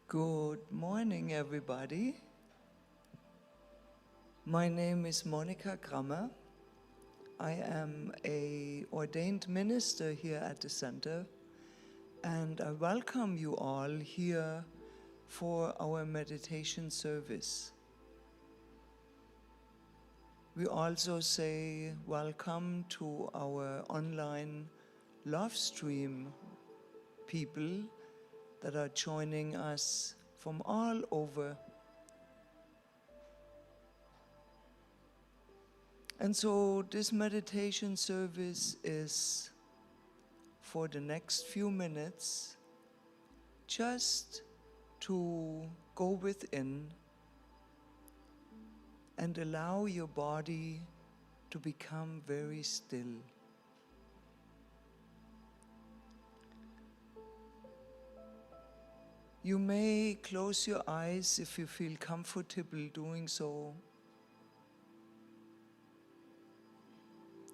Good morning, everybody. My name is Monica Grammer. I am an ordained minister here at the center, and I welcome you all here for our meditation service. We also say welcome to our online love stream people that are joining us from all over. And so this meditation service is for the next few minutes just to go within and allow your body to become very still. You may close your eyes if you feel comfortable doing so,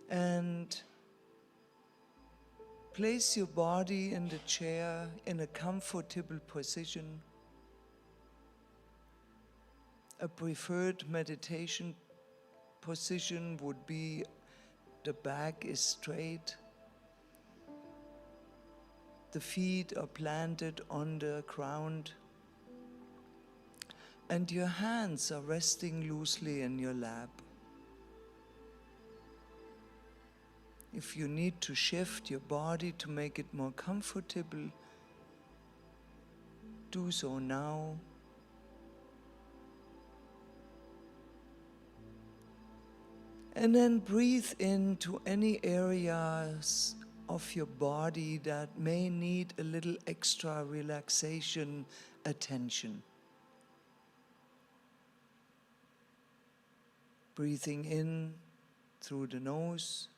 and place your body in the chair in a comfortable position. A preferred meditation position would be the back is straight, the feet are planted on the ground, and your hands are resting loosely in your lap. If you need to shift your body to make it more comfortable, do so now. And then breathe into any areas of your body that may need a little extra relaxation, attention. Breathing in through the nose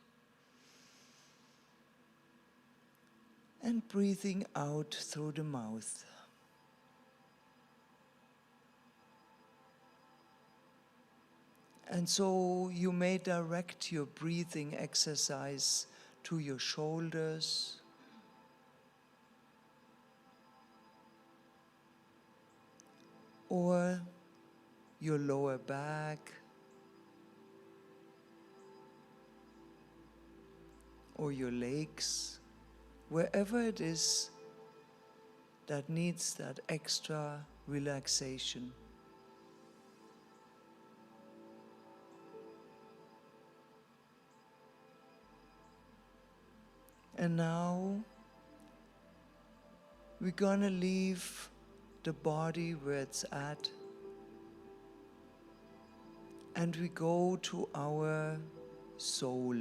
and breathing out through the mouth. And so you may direct your breathing exercise to your shoulders, or your lower back, or your legs, wherever it is that needs that extra relaxation. And now we're gonna leave the body where it's at, and we go to our soul.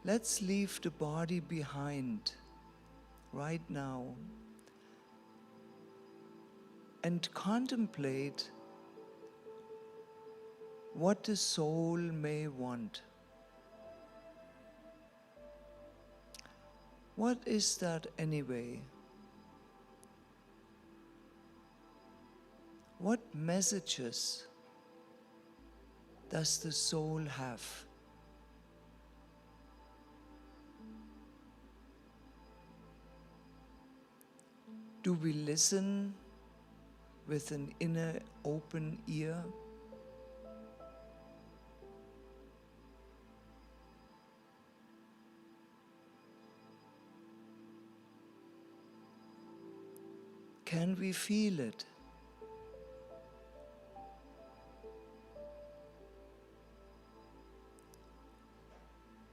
Let's leave the body behind right now and contemplate what the soul may want. What is that anyway? What messages does the soul have? Do we listen with an inner open ear? Can we feel it?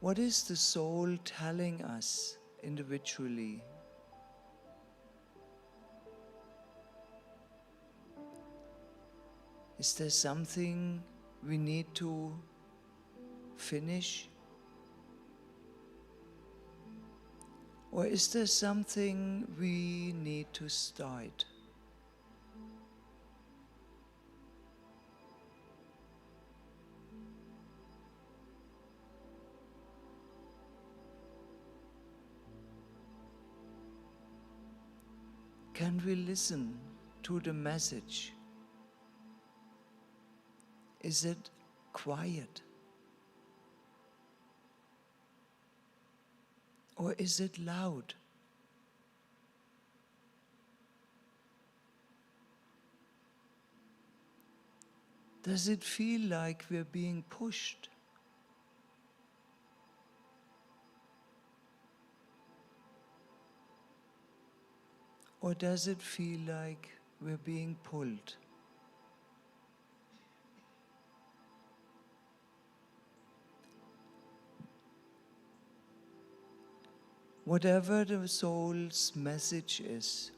What is the soul telling us individually? Is there something we need to finish? Or is there something we need to start? Can we listen to the message? Is it quiet? Or is it loud? Does it feel like we're being pushed? Or does it feel like we're being pulled? Whatever the soul's message is,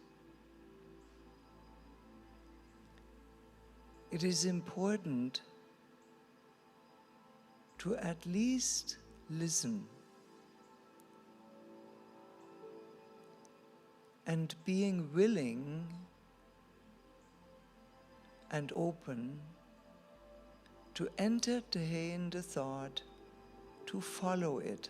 it is important to at least listen and being willing and open to entertain the thought to follow it.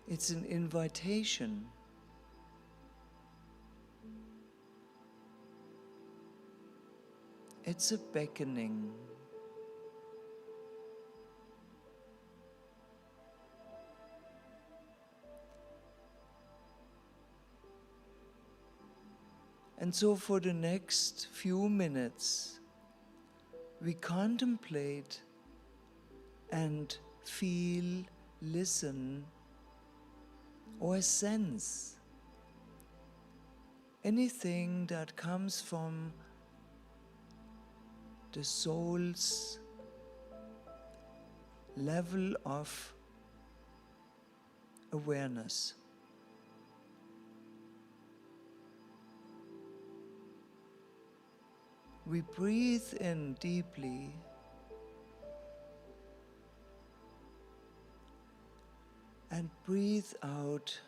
It's an invitation. It's a beckoning. And so for the next few minutes, we contemplate and feel, listen, or sense anything that comes from the soul's level of awareness. We breathe in deeply and breathe out.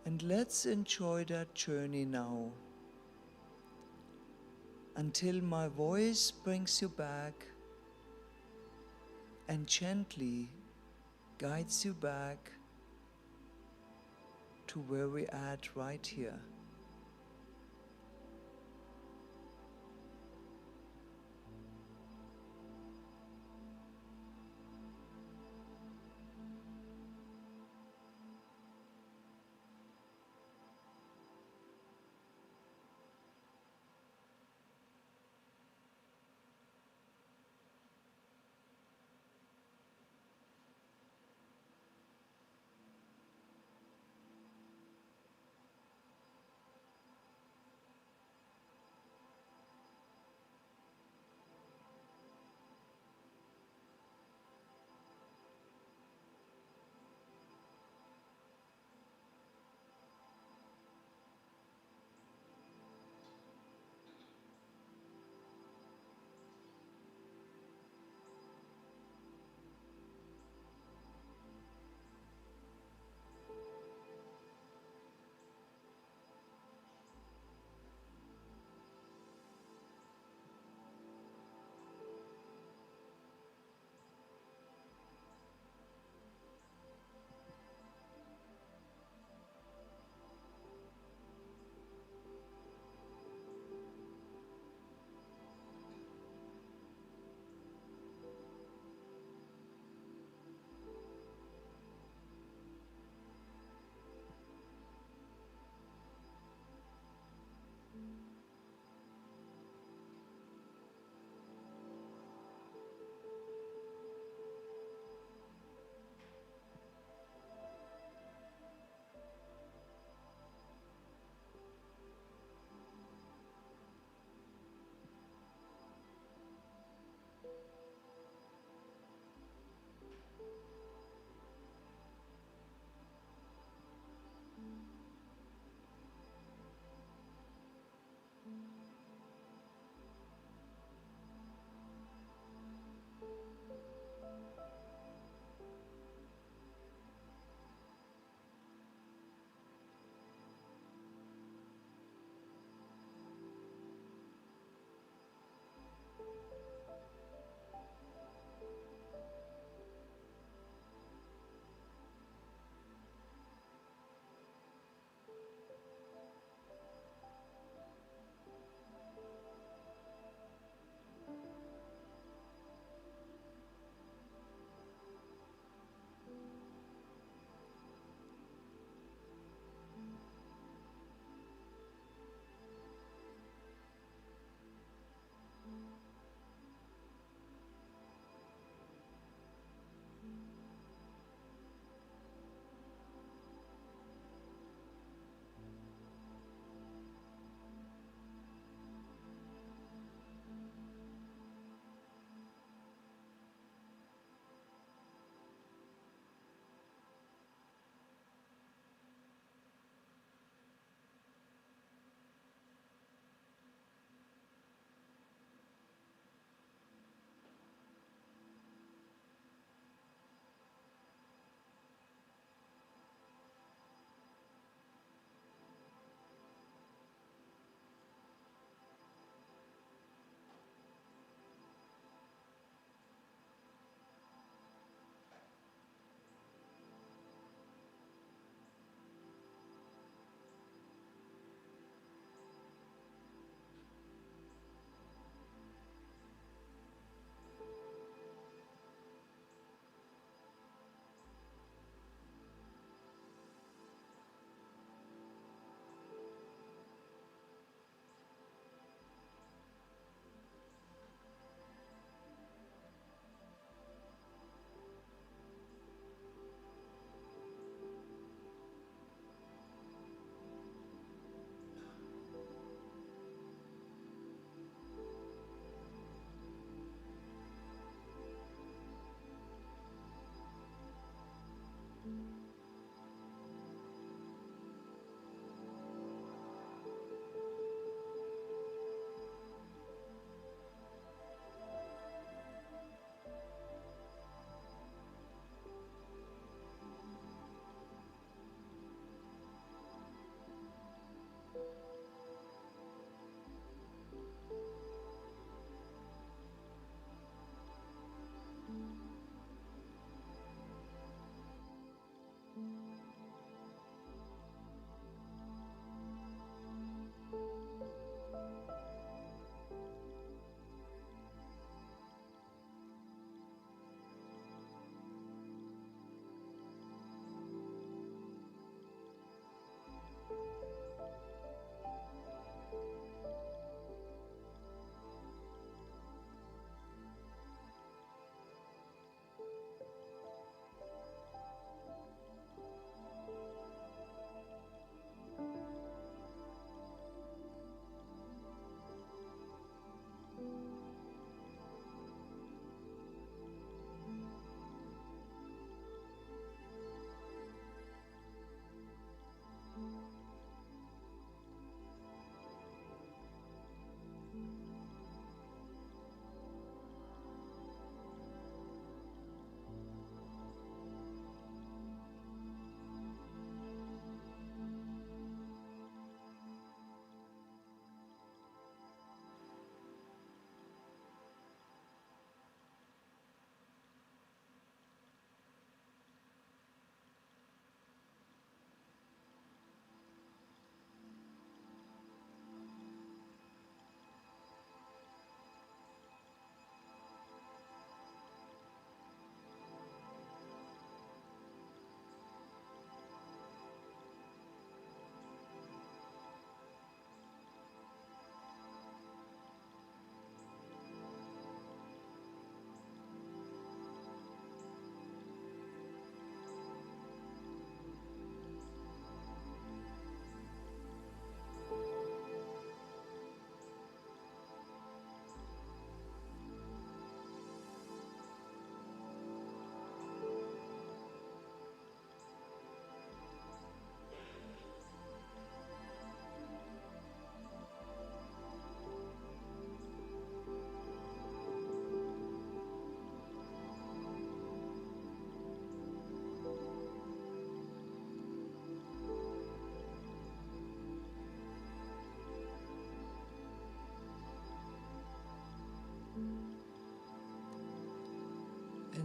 And let's enjoy that journey now until my voice brings you back and gently guides you back to where we're at right here.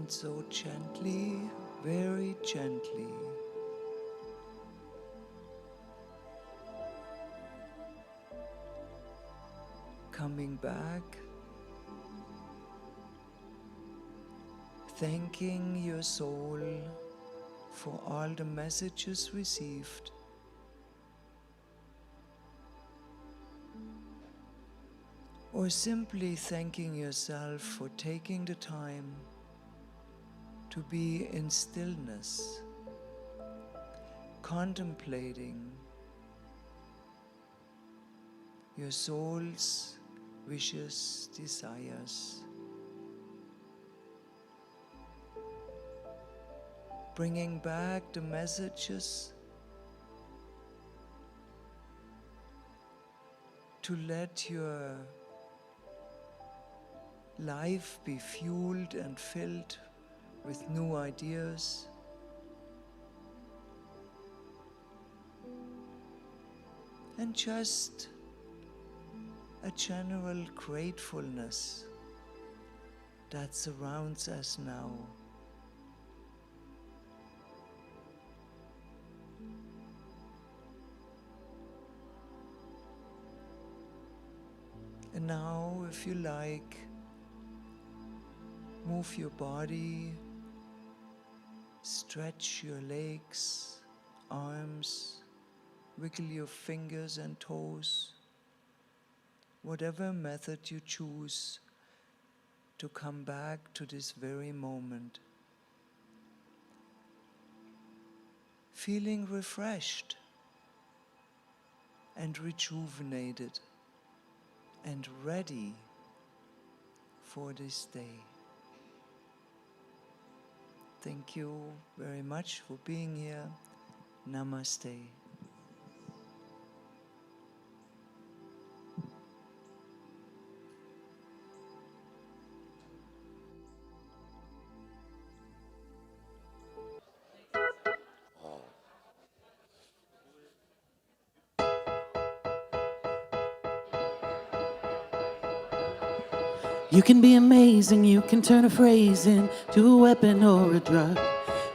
And so gently, very gently, coming back, thanking your soul for all the messages received, or simply thanking yourself for taking the time to be in stillness, contemplating your soul's wishes, desires, bringing back the messages to let your life be fueled and filled with new ideas, and just a general gratefulness that surrounds us now. And now, if you like, move your body, stretch your legs, arms, wiggle your fingers and toes, whatever method you choose to come back to this very moment. Feeling refreshed and rejuvenated and ready for this day. Thank you very much for being here. Namaste. You can be amazing, you can turn a phrase into a weapon or a drug.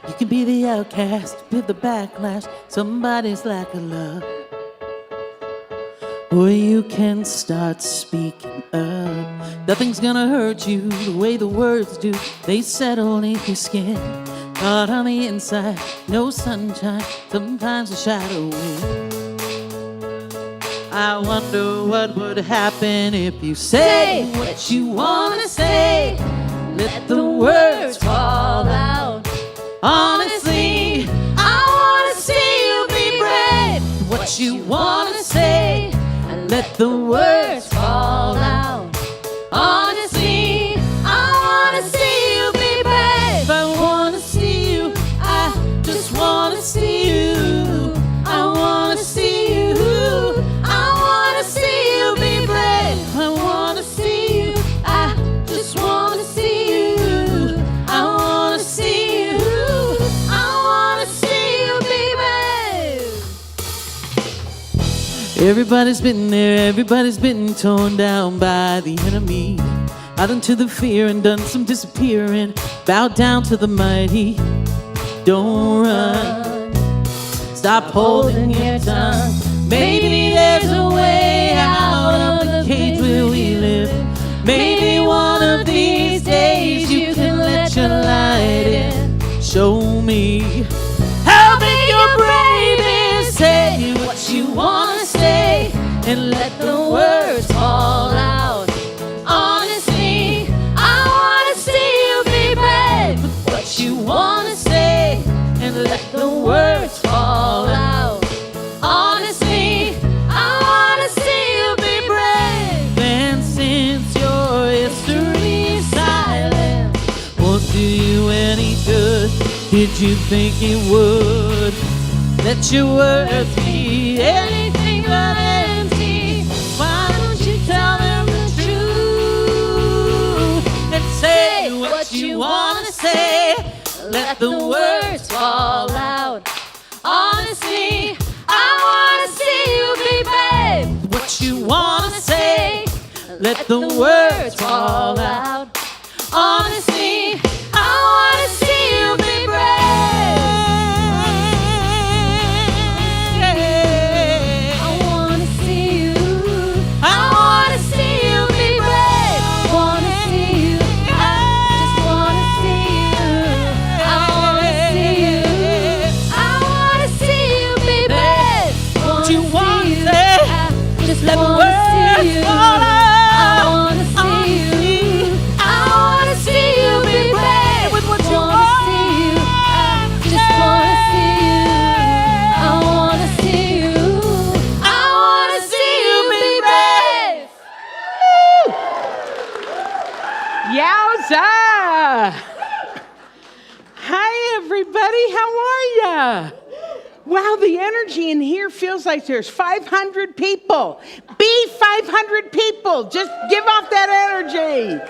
You can be the outcast with the backlash, somebody's lack of love. Or you can start speaking up. Nothing's gonna hurt you the way the words do. They settle in your skin. Caught on the inside, no sunshine, sometimes a shadow wind. I wonder what would happen if you say what you wanna say. Let the words fall out. Honestly, I wanna see you be brave. What you wanna say, and let the words fall out. Honestly, I wanna see you be brave. I wanna see you, I just wanna see you. I wanna see you. Everybody's been there, everybody's been torn down by the enemy. Out into the fear and done some disappearing. Bow down to the mighty. Don't run. Stop holding your tongue. Maybe there's a way out of the cage where we live. Maybe one of these days you can let your light in. Show me how big your brave is. Say what you wanna say and let the words fall out. Honestly, I wanna see you be brave with what you wanna say and let the words fall out. Honestly, I wanna see you be brave. And since your history is silent, won't do you any good. Did you think it would? Let your words be anything but empty. Why don't you tell them the truth and say what you wanna say? Let the words fall out. Honestly, I wanna see you be brave. What you wanna say? Let the words fall out. Honestly, I wanna everybody. How are ya? Wow, the energy in here feels like there's 500 people. Be 500 people. Just give off that energy.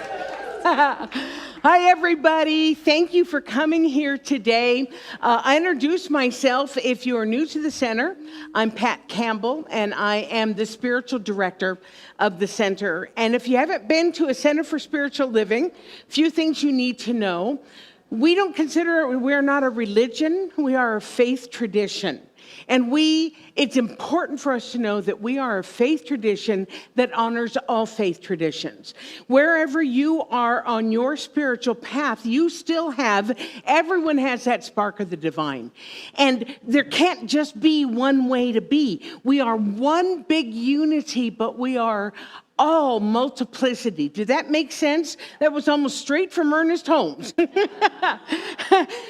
Hi, everybody. Thank you for coming here today. I introduce myself. If you are new to the center, I'm Pat Campbell, and I am the spiritual director of the center. And if you haven't been to a Center for Spiritual Living, a few things you need to know. We're not a religion, we are a faith tradition. And it's important for us to know that we are a faith tradition that honors all faith traditions. Wherever you are on your spiritual path, everyone has that spark of the divine. And there can't just be one way to be. We are one big unity, but we are all multiplicity. Did that make sense? That was almost straight from Ernest Holmes.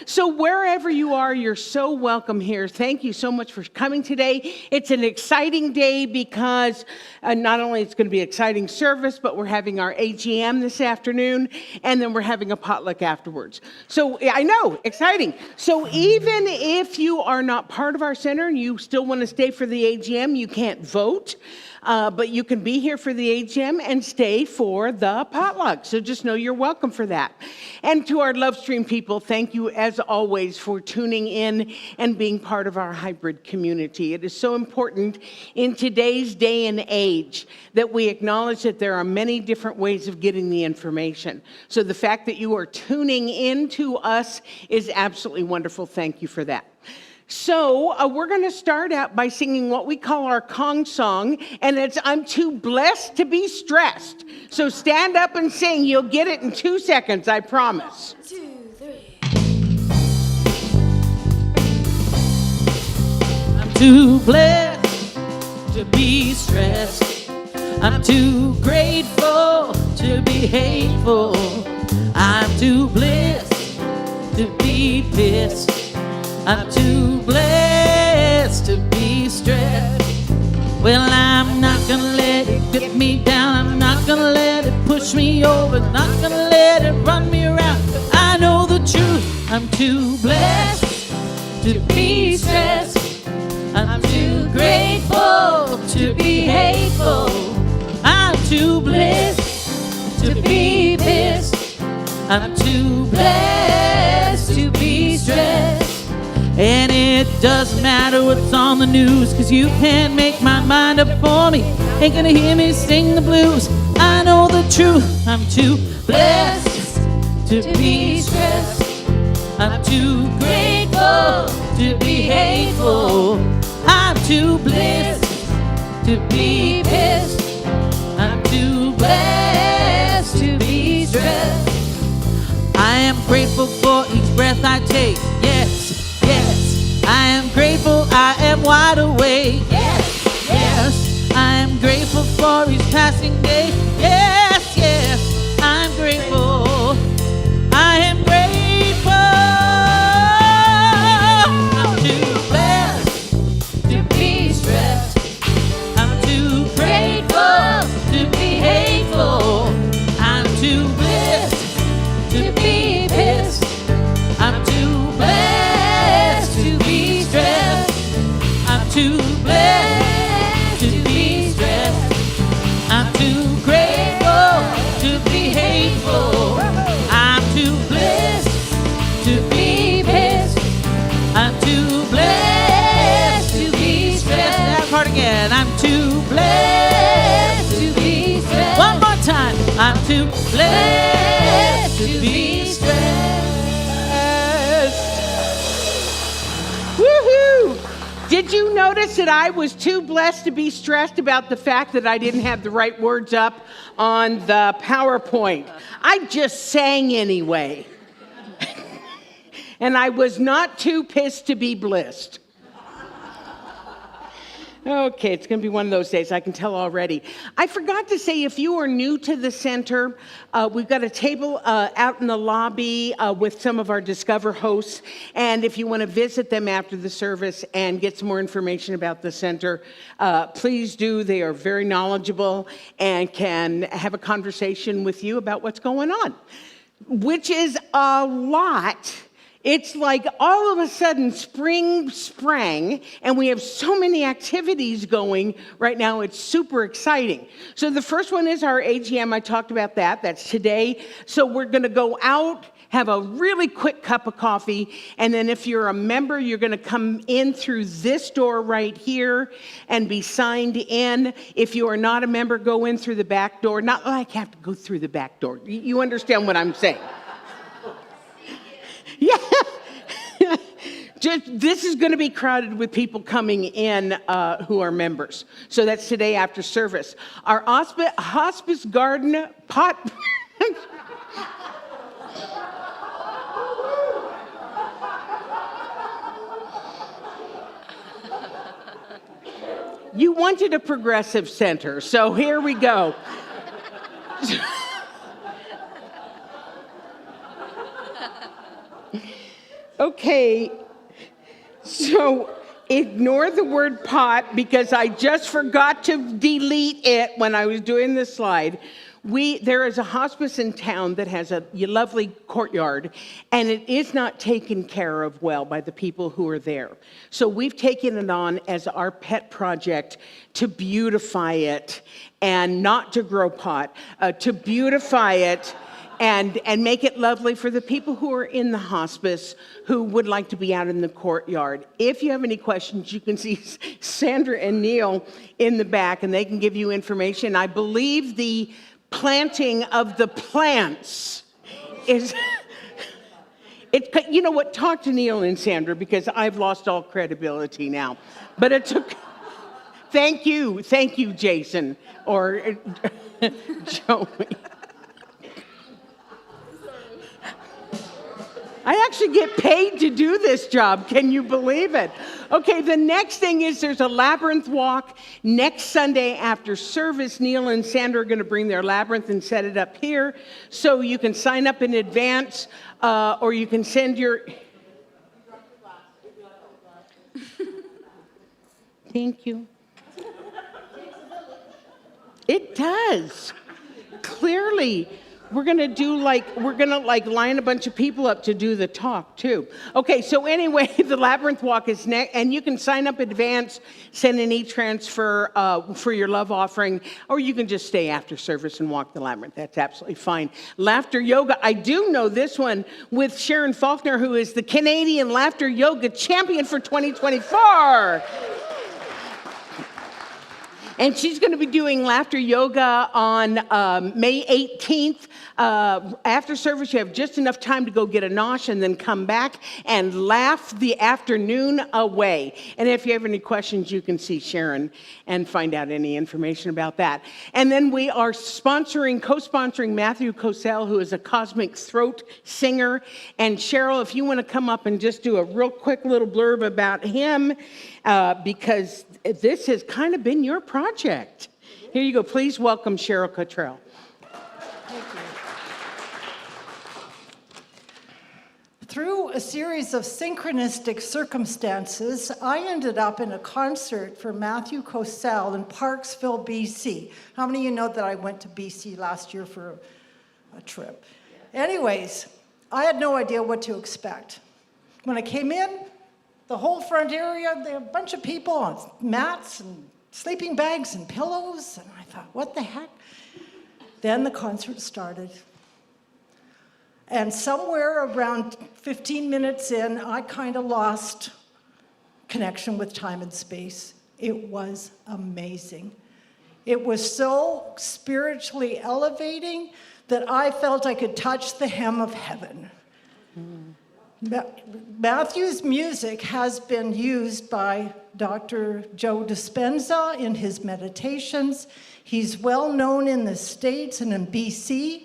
So wherever you are, you're so welcome here. Thank you so much for coming today. It's an exciting day because not only it's going to be an exciting service, but we're having our AGM this afternoon, and then we're having a potluck afterwards. So I know, exciting. So even if you are not part of our center and you still want to stay for the AGM, you can't vote. But you can be here for the AGM and stay for the potluck. So just know you're welcome for that. And to our Love Stream people, thank you as always for tuning in and being part of our hybrid community. It is so important in today's day and age that we acknowledge that there are many different ways of getting the information. So the fact that you are tuning in to us is absolutely wonderful. Thank you for that. So we're going to start out by singing what we call our Kong song, and it's I'm Too Blessed to Be Stressed. So stand up and sing. You'll get it in 2 seconds, I promise. 1, 2, 3. I'm too blessed to be stressed. I'm too grateful to be hateful. I'm too blessed to be pissed. I'm too blessed to be stressed. Well, I'm not gonna let it get me down. I'm not gonna let it push me over. Not gonna let it run me around. I know the truth. I'm too blessed to be stressed. I'm too grateful to be hateful. I'm too blessed to be pissed. I'm too blessed to be stressed. And it doesn't matter what's on the news, 'cause you can't make my mind up for me. Ain't gonna hear me sing the blues. I know the truth. I'm too blessed to be stressed. I'm too grateful to be hateful. I'm too blessed to be pissed. I'm too blessed to be stressed. I am grateful for each breath I take. Yes. Yes, I am grateful I am wide awake. Yes, yes, I am grateful for each passing day. Yes, yes, I'm grateful. I am grateful. I'm too blessed to be stressed. I'm too grateful to be hateful. I'm too blessed to be pissed. I'm too blessed to be stressed. I'm too blessed to be stressed. I'm too grateful to be hateful. I'm too blessed to be pissed. I'm too blessed to be stressed. That part again. I'm too blessed to be stressed. One more time. I'm too blessed to be stressed. Woohoo! Did you notice that I was too blessed to be stressed about the fact that I didn't have the right words up on the PowerPoint? I just sang anyway. And I was not too pissed to be blessed. Okay, it's going to be one of those days, I can tell already. I forgot to say, if you are new to the center, we've got a table out in the lobby with some of our Discover hosts. And if you want to visit them after the service and get some more information about the center, please do. They are very knowledgeable and can have a conversation with you about what's going on, which is a lot It's like all of a sudden spring sprang, and we have so many activities going right now. It's super exciting. So the first one is our AGM. I talked about that. That's today. So we're going to go out, have a really quick cup of coffee, and then if you're a member, you're going to come in through this door right here and be signed in. If you are not a member, go in through the back door. Not like you have to go through the back door. You understand what I'm saying? Yeah. This is going to be crowded with people coming in who are members. So that's today after service. Our hospice garden pot... You wanted a progressive center, so here we go. Okay, so ignore the word pot because I just forgot to delete it when I was doing this slide. There is a hospice in town that has a lovely courtyard, and it is not taken care of well by the people who are there. So we've taken it on as our pet project to beautify it, and not to grow pot, to beautify it and make it lovely for the people who are in the hospice who would like to be out in the courtyard. If you have any questions, you can see Sandra and Neil in the back, and they can give you information. I believe the planting of the plants is... You know what? Talk to Neil and Sandra, because I've lost all credibility now. But it took... Thank you, Jason, or Joey. I actually get paid to do this job. Can you believe it? Okay, the next thing is there's a labyrinth walk next Sunday after service. Neil and Sandra are going to bring their labyrinth and set it up here. So you can sign up in advance, or you can send your... Thank you. It does. Clearly. We're going to line a bunch of people up to do the talk too. Okay, so anyway, the labyrinth walk is next, and you can sign up in advance, send an e-transfer for your love offering, or you can just stay after service and walk the labyrinth. That's absolutely fine. Laughter yoga, I do know this one with Sharon Faulkner, who is the Canadian Laughter Yoga Champion for 2024. And she's going to be doing laughter yoga on May 18th. After service, you have just enough time to go get a nosh and then come back and laugh the afternoon away. And if you have any questions, you can see Sharon and find out any information about that. And then we are co-sponsoring Matthew Cosell, who is a cosmic throat singer. And Cheryl, if you want to come up and just do a real quick little blurb about him, because this has kind of been your project. Here you go. Please welcome Cheryl Cottrell. Thank you. Through a series of synchronistic circumstances, I ended up in a concert for Matthew Cosell in Parksville, BC. How many of you know that I went to BC last year for a trip? Anyways, I had no idea what to expect. When I came in, the whole front area, there were a bunch of people on mats and sleeping bags and pillows, and I thought, what the heck? Then the concert started. And somewhere around 15 minutes in, I kind of lost connection with time and space. It was amazing. It was so spiritually elevating that I felt I could touch the hem of heaven. Matthew's music has been used by Dr. Joe Dispenza in his meditations. He's well known in the States and in BC.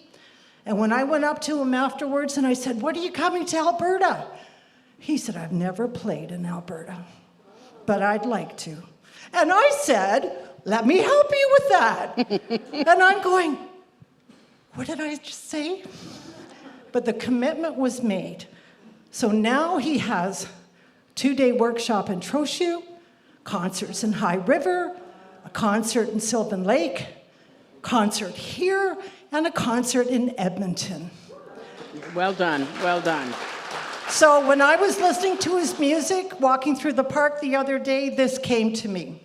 And when I went up to him afterwards and I said, "What are you coming to Alberta?" He said, "I've never played in Alberta, but I'd like to." And I said, "Let me help you with that." And I'm going, what did I just say? But the commitment was made. So now he has 2-day workshop in Trochu, concerts in High River, a concert in Sylvan Lake, concert here, and a concert in Edmonton. Well done, well done. So when I was listening to his music, walking through the park the other day, this came to me.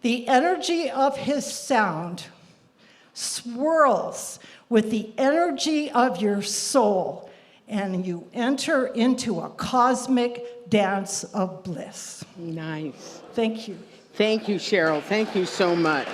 The energy of his sound swirls with the energy of your soul, and you enter into a cosmic dance of bliss. Nice. Thank you. Thank you, Cheryl. Thank you so much.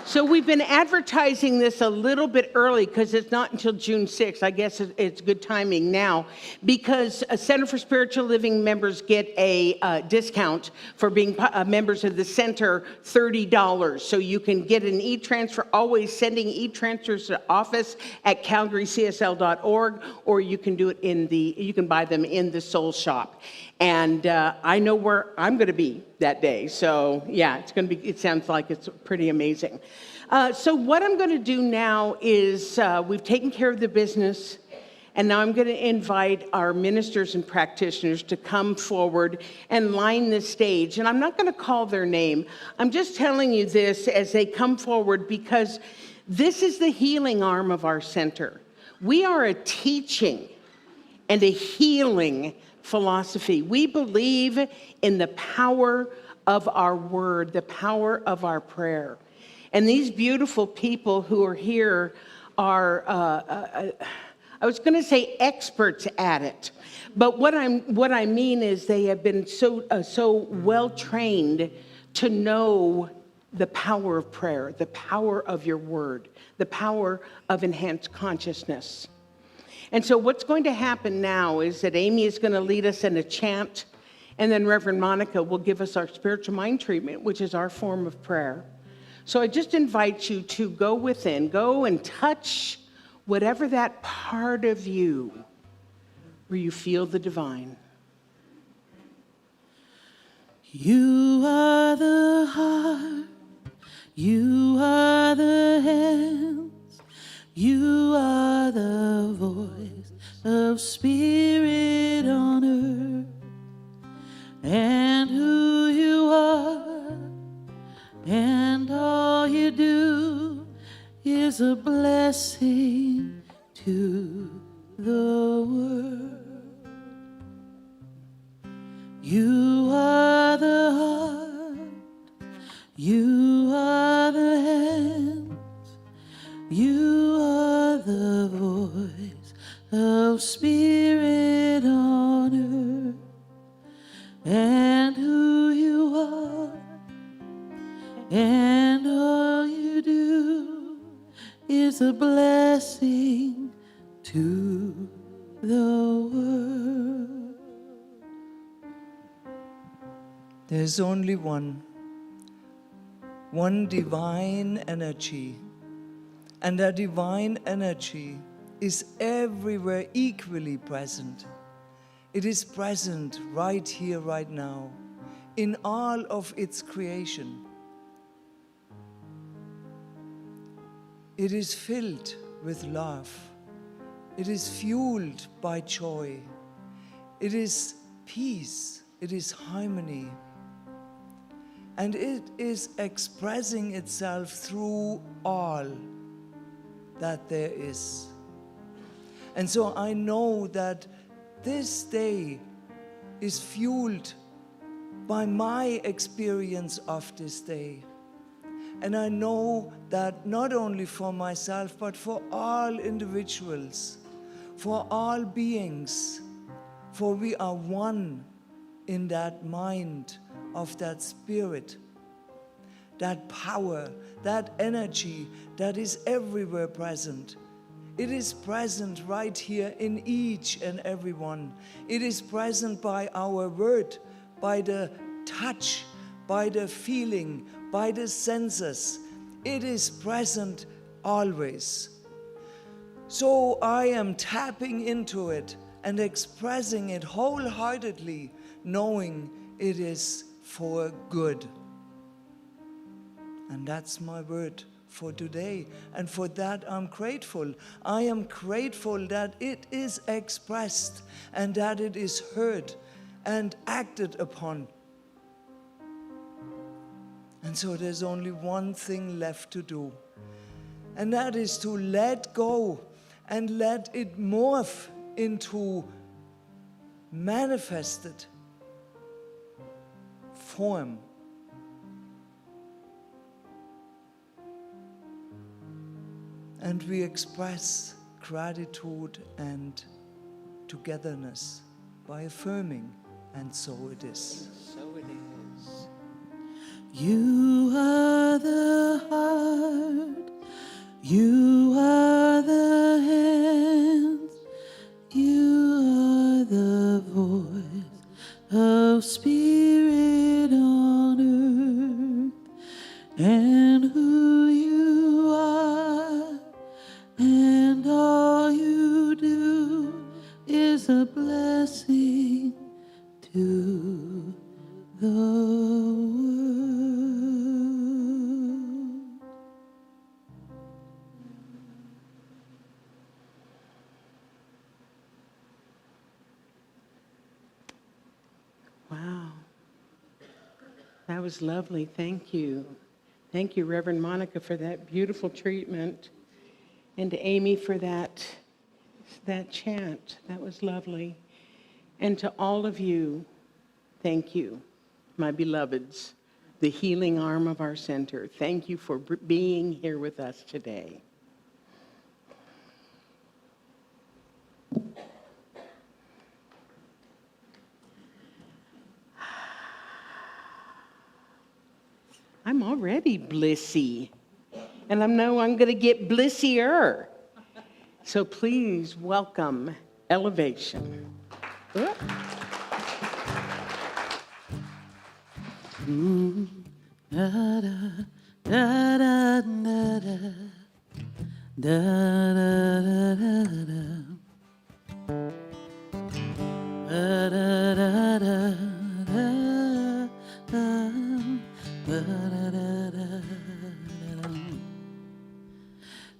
So we've been advertising this a little bit early because it's not until June 6th. I guess it's good timing now because Center for Spiritual Living members get a discount for being members of the center, $30. So you can get an e-transfer, always sending e-transfers to office@calgarycsl.org, or you can do it you can buy them in the Soul Shop. And I know where I'm going to be that day. So yeah, it sounds like it's pretty amazing. So what I'm going to do now is we've taken care of the business, and now I'm going to invite our ministers and practitioners to come forward and line the stage. And I'm not going to call their name. I'm just telling you this as they come forward because this is the healing arm of our center. We are a teaching and a healing philosophy. We believe in the power of our word, the power of our prayer. And these beautiful people who are here are, I was going to say experts at it, but what I mean is they have been so well trained to know the power of prayer, the power of your word, the power of enhanced consciousness. And so what's going to happen now is that Amy is going to lead us in a chant, and then Reverend Monica will give us our spiritual mind treatment, which is our form of prayer. So I just invite you to go within, go and touch whatever that part of you where you feel the divine. You are the heart, you are the hands, you are the voice of spirit on earth, and who you are, and all you do is a blessing to the world. You are the heart, you are the hands, you are the voice of spirit on earth, and who you are, and all you do is a blessing to the world. There's only one divine energy. And that divine energy is everywhere equally present. It is present right here, right now, in all of its creation. It is filled with love. It is fueled by joy. It is peace. It is harmony. And it is expressing itself through all that there is. And so I know that this day is fueled by my experience of this day. And I know that not only for myself, but for all individuals, for all beings, for we are one in that mind of that spirit, that power, that energy that is everywhere present. It is present right here in each and every one. It is present by our word, by the touch, by the feeling, by the senses. It is present always. So I am tapping into it and expressing it wholeheartedly, knowing it is for good. And that's my word for today. And for that I'm grateful. I am grateful that it is expressed and that it is heard and acted upon. And so there's only one thing left to do. And that is to let go and let it morph into manifested form. And we express gratitude and togetherness by affirming, and so it is. So it is. You are the heart, you are the hands, you are the voice of spirit on earth, and who you are, and all you do is a blessing to the world. Wow. That was lovely. Thank you. Thank you, Reverend Monica, for that beautiful treatment. And to Amy for that chant. That was lovely. And to all of you, thank you, my beloveds, the healing arm of our center. Thank you for being here with us today. I'm already blissy, and I know I'm going to get blissier. So please welcome Elevation. Da, da, da, da, da, da, da, da, da.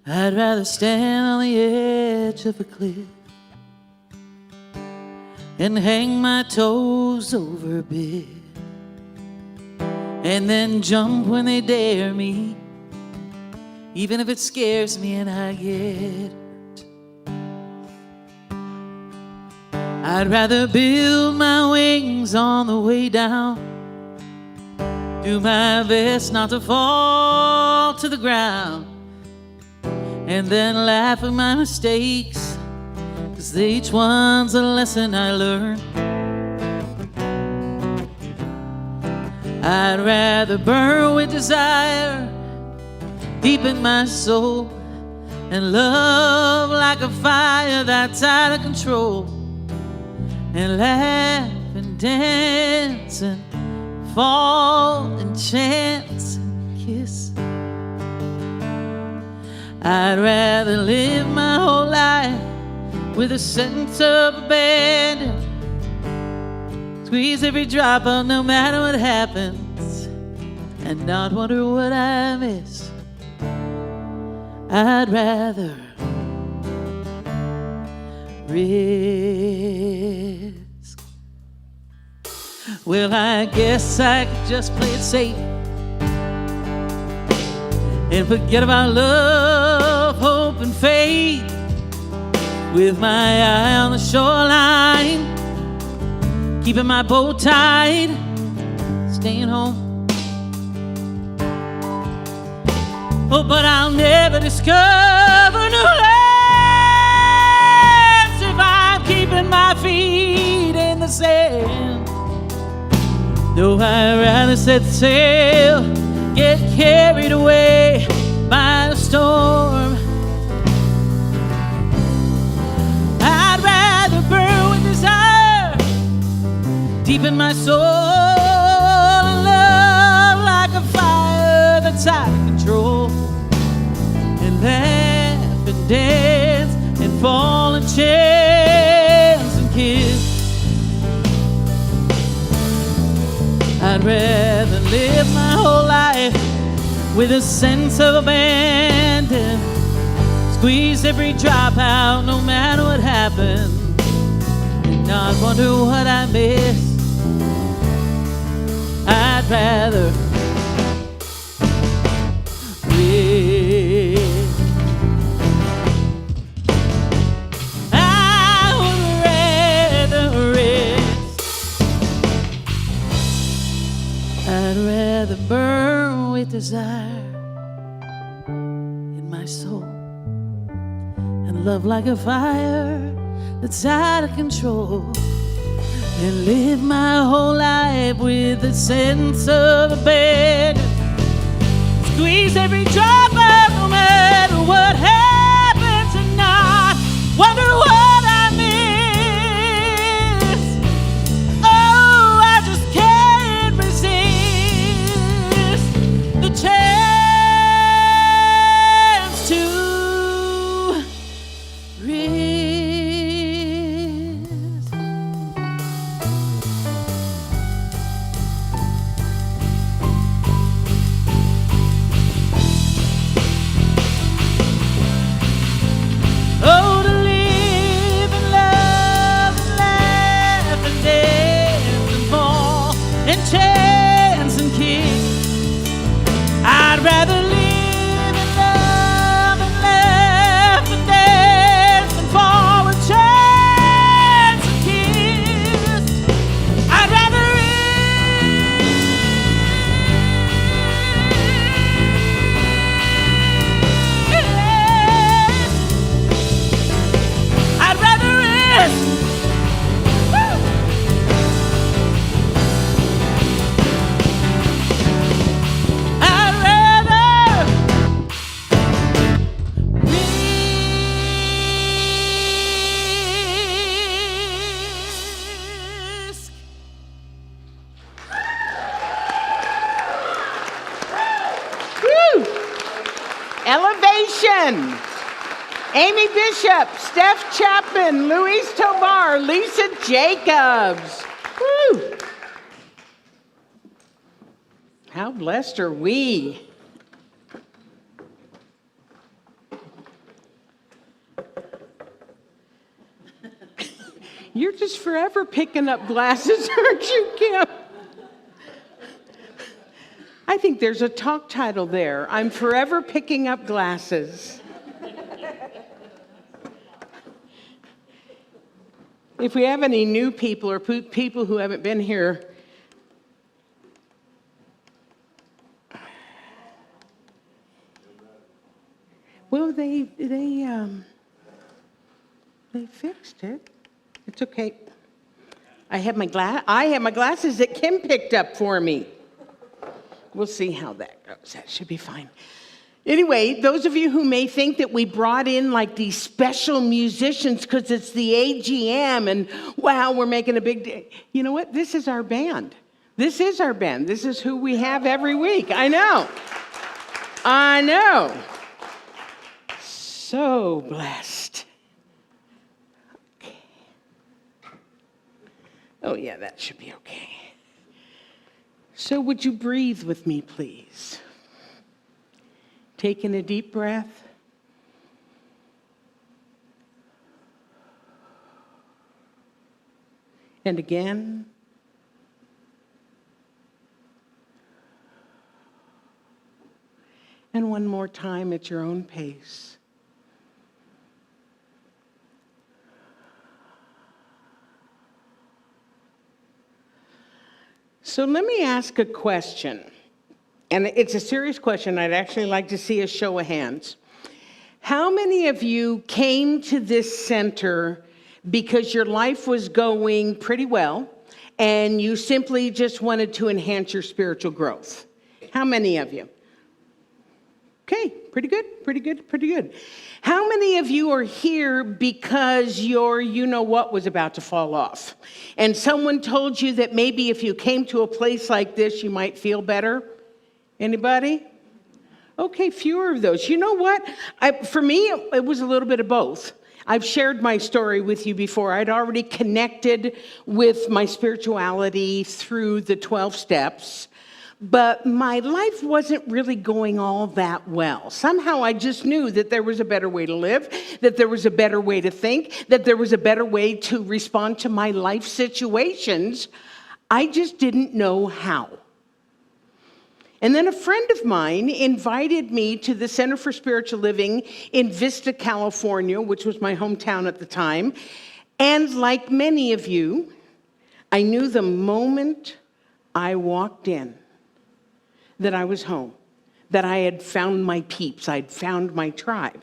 I'd rather stand on the edge of a cliff and hang my toes over a bit, and then jump when they dare me, even if it scares me and I get hurt. I'd rather build my wings on the way down, do my best not to fall to the ground, and then laugh at my mistakes, 'cause each one's a lesson I learned. I'd rather burn with desire deep in my soul, and love like a fire that's out of control, and laugh and dance and fall and chance and kiss. I'd rather live my whole life with a sense of abandon, squeeze every drop out no matter what happens, and not wonder what I miss. I'd rather risk. Well, I guess I could just play it safe and forget about love, hope, and faith, with my eye on the shoreline, keeping my boat tied, staying home. Oh, but I'll never discover new lands if I'm keeping my feet in the sand. Though I'd rather set sail, get carried away by the storm. I'd rather burn with desire deep in my soul, and love like a fire that's out of control, and laugh and dance and fall and chance and kiss. I'd rather live my whole life with a sense of abandon, squeeze every drop out no matter what happens, and not wonder what I miss. I'd rather live. desire in my soul, and love like a fire that's out of control, and live my whole life with a sense of abandon. Squeeze every drop out no matter what happens or not. Wonder what I miss. Oh, I just can't resist the chance to risk. Oh, to live and love and laugh and dance and fall and chance and kiss. I'd rather live and love and laugh and dance and fall and chance and kiss. I'd rather I'd rather risk. Woo! I'd rather risk. Woo! Elevation. Amy Bishop, Steph Chapman, Louise Tovar, Lisa Jacobs. Woo! How blessed are we? You're just forever picking up glasses, aren't you, Kim? I think there's a talk title there. I'm forever picking up glasses. If we have any new people or people who haven't been here, well, they fixed it. It's okay. I have my glasses that Kim picked up for me. We'll see how that goes. That should be fine. Anyway, those of you who may think that we brought in like these special musicians because it's the AGM and wow, we're making a big day. You know what? This is our band. This is our band. This is who we have every week. I know. I know. So blessed. Okay. Oh, yeah, that should be okay. So would you breathe with me, please? Taking a deep breath. And again. And one more time at your own pace. So let me ask a question. And it's a serious question. I'd actually like to see a show of hands. How many of you came to this center because your life was going pretty well and you simply just wanted to enhance your spiritual growth? How many of you? Okay, pretty good, pretty good, pretty good. How many of you are here because your you-know-what was about to fall off? And someone told you that maybe if you came to a place like this, you might feel better? Anybody? Okay, fewer of those. You know what? For me, it was a little bit of both. I've shared my story with you before. I'd already connected with my spirituality through the 12 steps, but my life wasn't really going all that well. Somehow I just knew that there was a better way to live, that there was a better way to think, that there was a better way to respond to my life situations. I just didn't know how. And then a friend of mine invited me to the Center for Spiritual Living in Vista, California, which was my hometown at the time. And like many of you, I knew the moment I walked in that I was home. that I had found my peeps, I'd found my tribe.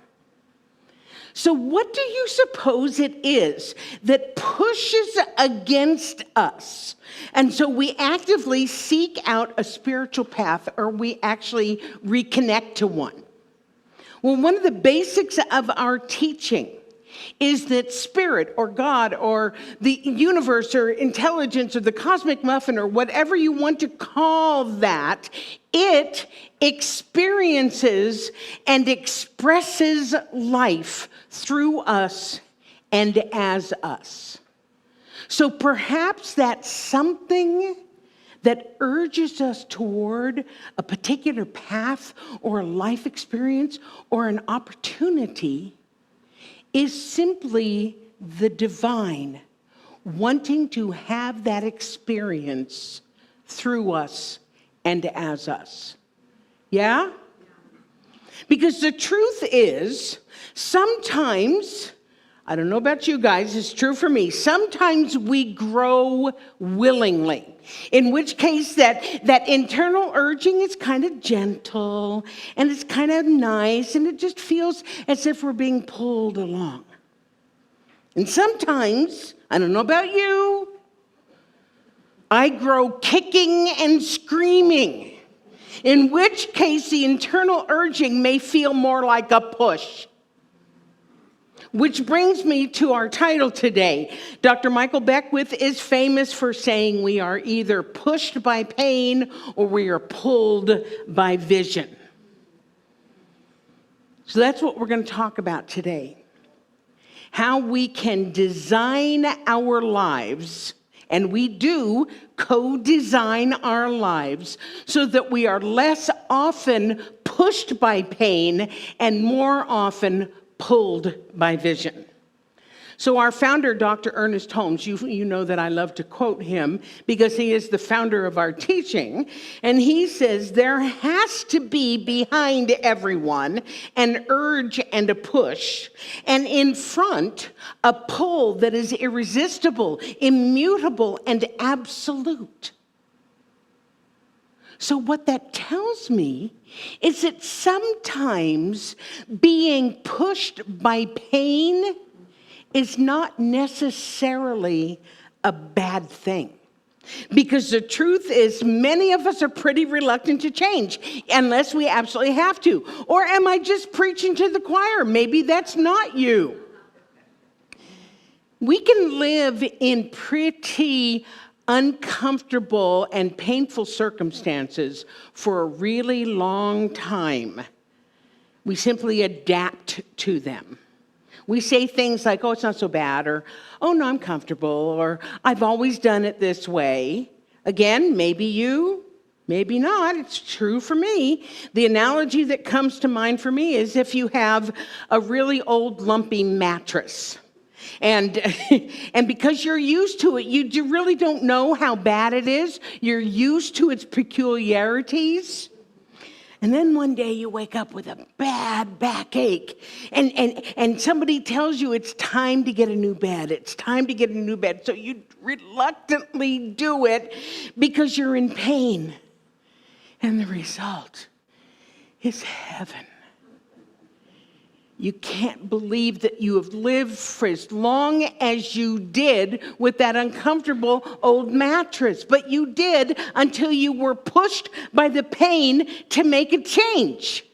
So what do you suppose it is that pushes against us? And so we actively seek out a spiritual path, or we actually reconnect to one. Well, one of the basics of our teaching is that spirit or God or the universe or intelligence or the cosmic muffin or whatever you want to call that, it experiences and expresses life through us and as us. So perhaps that's something that urges us toward a particular path or a life experience or an opportunity is simply the divine wanting to have that experience through us and as us. Yeah? Because the truth is, sometimes, I don't know about you guys, it's true for me, sometimes we grow willingly. In which case that internal urging is kind of gentle and it's kind of nice and it just feels as if we're being pulled along. And sometimes, I don't know about you, I grow kicking and screaming. In which case the internal urging may feel more like a push. Which brings me to our title today. Dr. Michael Beckwith is famous for saying we are either pushed by pain or we are pulled by vision. So that's what we're going to talk about today. How we can design our lives, and we do co-design our lives so that we are less often pushed by pain and more often pulled by vision. So our founder, Dr. Ernest Holmes, you know that I love to quote him because he is the founder of our teaching. And he says, there has to be behind everyone an urge and a push, and in front, a pull that is irresistible, immutable, and absolute. So what that tells me is that sometimes being pushed by pain is not necessarily a bad thing. Because the truth is, many of us are pretty reluctant to change unless we absolutely have to. Or am I just preaching to the choir? Maybe that's not you. We can live in pretty uncomfortable and painful circumstances for a really long time. We simply adapt to them. We say things like, oh, it's not so bad, or, oh, no, I'm comfortable, or I've always done it this way. Again, maybe you, maybe not. It's true for me. The analogy that comes to mind for me is if you have a really old, lumpy mattress. And because you're used to it, you really don't know how bad it is. You're used to its peculiarities. And then one day you wake up with a bad backache. And somebody tells you it's time to get a new bed. It's time to get a new bed. So you reluctantly do it because you're in pain. And the result is heaven. You can't believe that you have lived for as long as you did with that uncomfortable old mattress. But you did until you were pushed by the pain to make a change.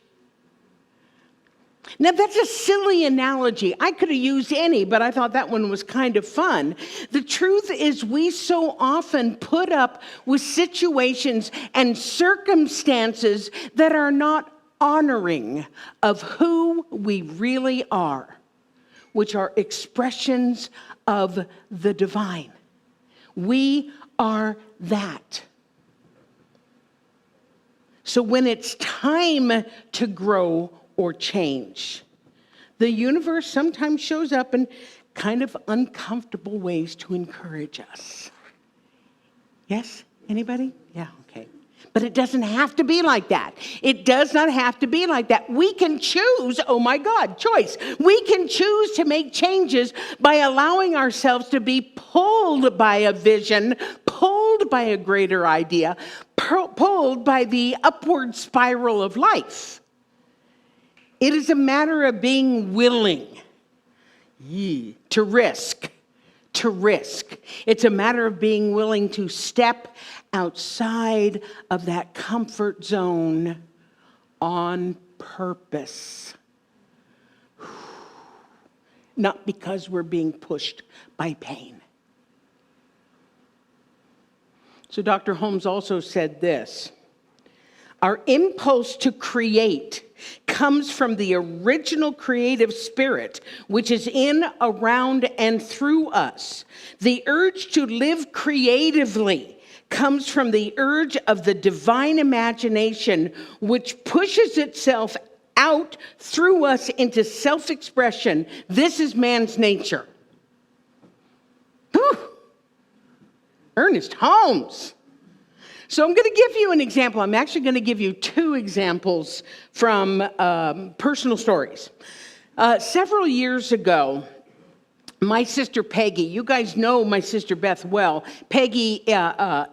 Now, that's a silly analogy. I could have used any, but I thought that one was kind of fun. The truth is, we so often put up with situations and circumstances that are not honoring of who we really are, which are expressions of the divine. We are that. So when it's time to grow or change, the universe sometimes shows up in kind of uncomfortable ways to encourage us. Yes? Anybody? Yeah, okay. But it doesn't have to be like that. It does not have to be like that. We can choose, oh my God, choice. We can choose to make changes by allowing ourselves to be pulled by a vision, pulled pulled by a greater idea, pulled by the upward spiral of life. It is a matter of being willing to risk. It's a matter of being willing to step outside of that comfort zone on purpose. Not because we're being pushed by pain. So Dr. Holmes also said this: our impulse to create comes from the original creative spirit, which is in, around, and through us. The urge to live creatively comes from the urge of the divine imagination, which pushes itself out through us into self-expression. This is man's nature. Whew. Ernest Holmes. So I'm going to give you an example. I'm actually going to give you two examples from personal stories. Several years ago, my sister Peggy, you guys know my sister Beth well. Peggy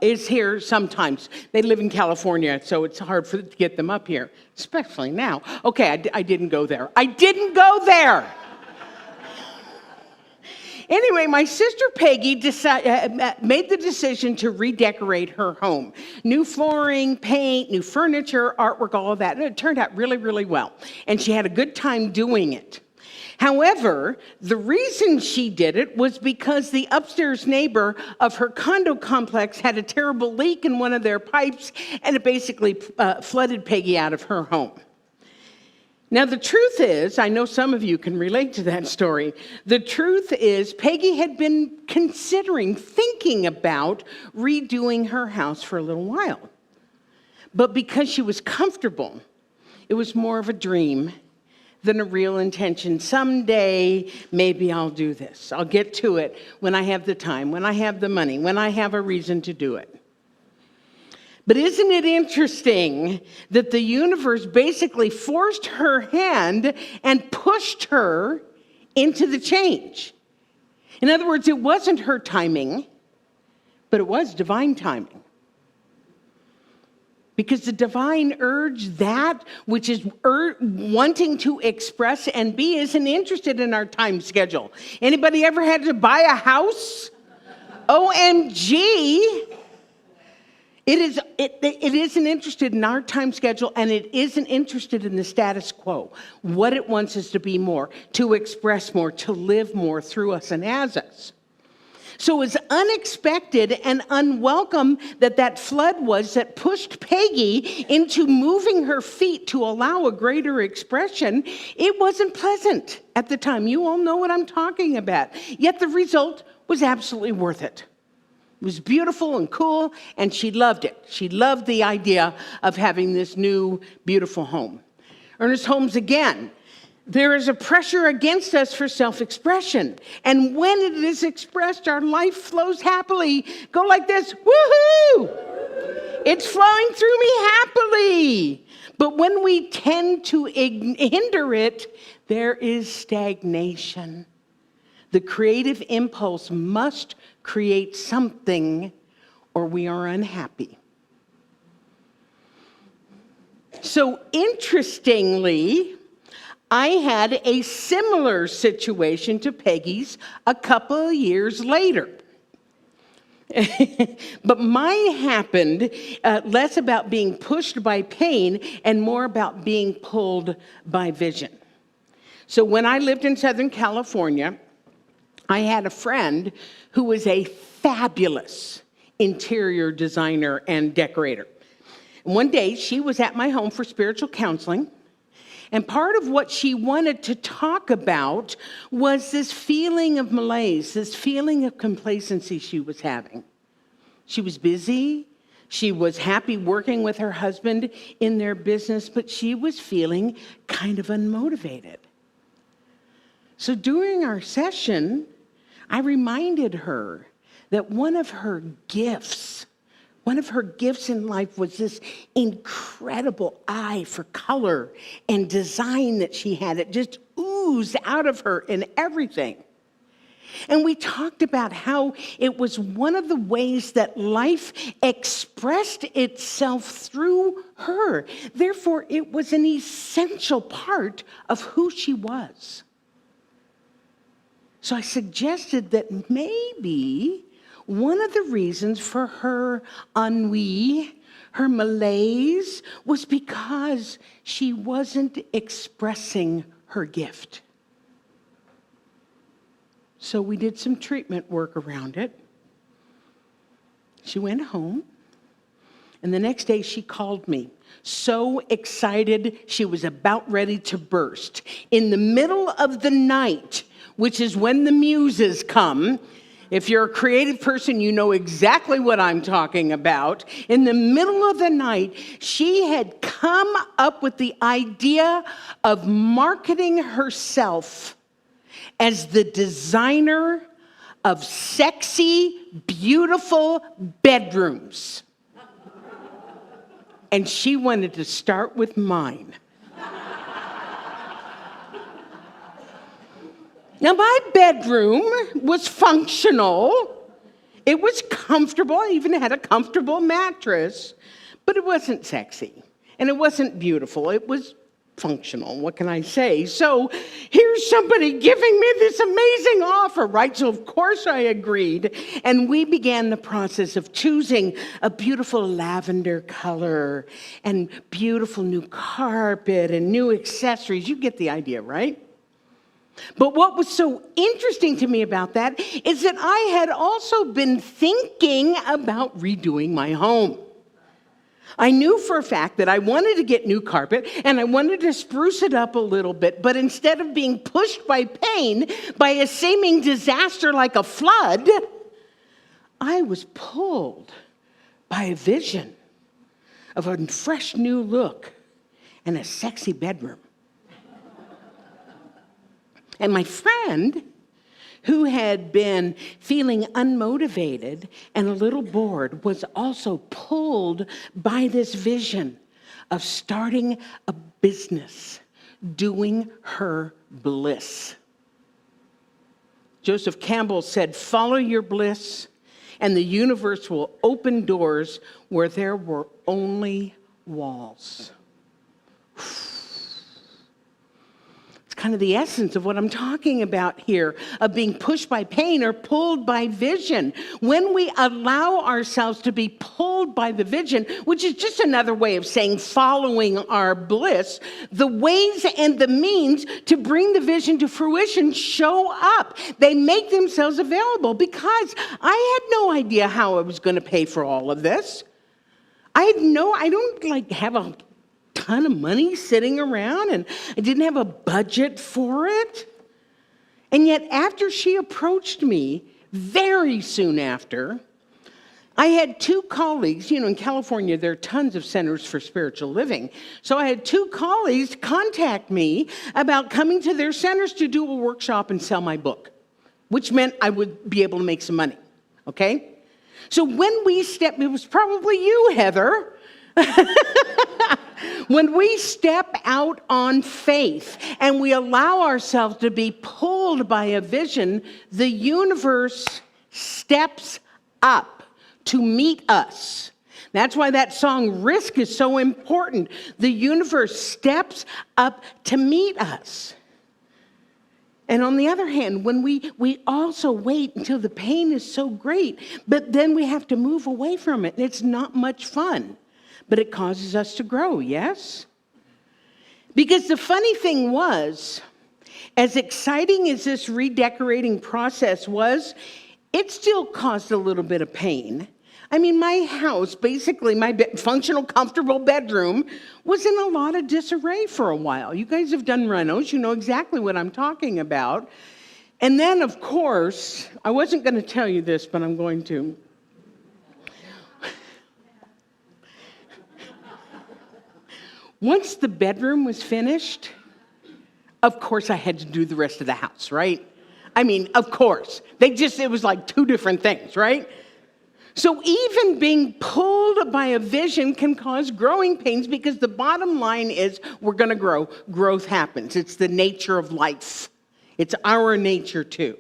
is here sometimes. They live in California, so it's hard to get them up here, especially now. Okay, I didn't go there. Anyway, my sister Peggy made the decision to redecorate her home. New flooring, paint, new furniture, artwork, all of that. And it turned out really, really well. And she had a good time doing it. However, the reason she did it was because the upstairs neighbor of her condo complex had a terrible leak in one of their pipes, and it basically flooded Peggy out of her home. Now, the truth is, I know some of you can relate to that story. The truth is, Peggy had been thinking about redoing her house for a little while. But because she was comfortable, it was more of a dream than a real intention. Someday, maybe I'll do this. I'll get to it when I have the time, when I have the money, when I have a reason to do it. But isn't it interesting that the universe basically forced her hand and pushed her into the change? In other words, it wasn't her timing, but it was divine timing. Because the divine urge, that which is wanting to express and be, isn't interested in our time schedule. Anybody ever had to buy a house? OMG! It isn't interested in our time schedule, and it isn't interested in the status quo. What it wants is to be more, to express more, to live more through us and as us. So as unexpected and unwelcome that flood was that pushed Peggy into moving her feet to allow a greater expression, it wasn't pleasant at the time. You all know what I'm talking about. Yet the result was absolutely worth it. It was beautiful and cool, and she loved it. She loved the idea of having this new, beautiful home. Ernest Holmes again. There is a pressure against us for self-expression. And when it is expressed, our life flows happily. Go like this, woohoo! It's flowing through me happily. But when we tend to hinder it, there is stagnation. The creative impulse must create something, or we are unhappy. So interestingly, I had a similar situation to Peggy's a couple of years later. But mine happened less about being pushed by pain and more about being pulled by vision. So when I lived in Southern California, I had a friend who was a fabulous interior designer and decorator. And one day, she was at my home for spiritual counseling, and part of what she wanted to talk about was this feeling of malaise, this feeling of complacency she was having. She was busy. She was happy working with her husband in their business, but she was feeling kind of unmotivated. So during our session, I reminded her that one of her gifts in life was this incredible eye for color and design that she had. It just oozed out of her in everything. And we talked about how it was one of the ways that life expressed itself through her. Therefore, it was an essential part of who she was. So I suggested that maybe one of the reasons for her ennui, her malaise, was because she wasn't expressing her gift. So we did some treatment work around it. She went home, and the next day she called me, so excited she was about ready to burst. In the middle of the night, which is when the muses come. If you're a creative person, you know exactly what I'm talking about. In the middle of the night, she had come up with the idea of marketing herself as the designer of sexy, beautiful bedrooms. And she wanted to start with mine. Now, my bedroom was functional. It was comfortable. I even had a comfortable mattress. But it wasn't sexy. And it wasn't beautiful. It was functional. What can I say? So here's somebody giving me this amazing offer, right? So of course I agreed. And we began the process of choosing a beautiful lavender color and beautiful new carpet and new accessories. You get the idea, right? But what was so interesting to me about that is that I had also been thinking about redoing my home. I knew for a fact that I wanted to get new carpet and I wanted to spruce it up a little bit, but instead of being pushed by pain by a seeming disaster like a flood, I was pulled by a vision of a fresh new look and a sexy bedroom. And my friend, who had been feeling unmotivated and a little bored, was also pulled by this vision of starting a business, doing her bliss. Joseph Campbell said, "Follow your bliss, and the universe will open doors where there were only walls." Kind of the essence of what I'm talking about here, of being pushed by pain or pulled by vision. When we allow ourselves to be pulled by the vision, which is just another way of saying following our bliss, the ways and the means to bring the vision to fruition show up. They make themselves available because I had no idea how I was going to pay for all of this. I don't have a ton of money sitting around, and I didn't have a budget for it. And yet, after she approached me, very soon after, I had two colleagues. In California, there are tons of centers for spiritual living. So I had two colleagues contact me about coming to their centers to do a workshop and sell my book, which meant I would be able to make some money, okay? So when we stepped, it was probably you, Heather, when we step out on faith and we allow ourselves to be pulled by a vision, the universe steps up to meet us. That's why that song, Risk, is so important. The universe steps up to meet us. And on the other hand, when we also wait until the pain is so great, but then we have to move away from it. It's not much fun. But it causes us to grow, yes? Because the funny thing was, as exciting as this redecorating process was, it still caused a little bit of pain. I mean, my house, basically my functional, comfortable bedroom, was in a lot of disarray for a while. You guys have done renos, you know exactly what I'm talking about. And then, of course, I wasn't going to tell you this, but I'm going to. Once the bedroom was finished, of course I had to do the rest of the house, right? I mean, of course. It was like two different things, right? So even being pulled by a vision can cause growing pains because the bottom line is we're going to grow. Growth happens. It's the nature of life. It's our nature too.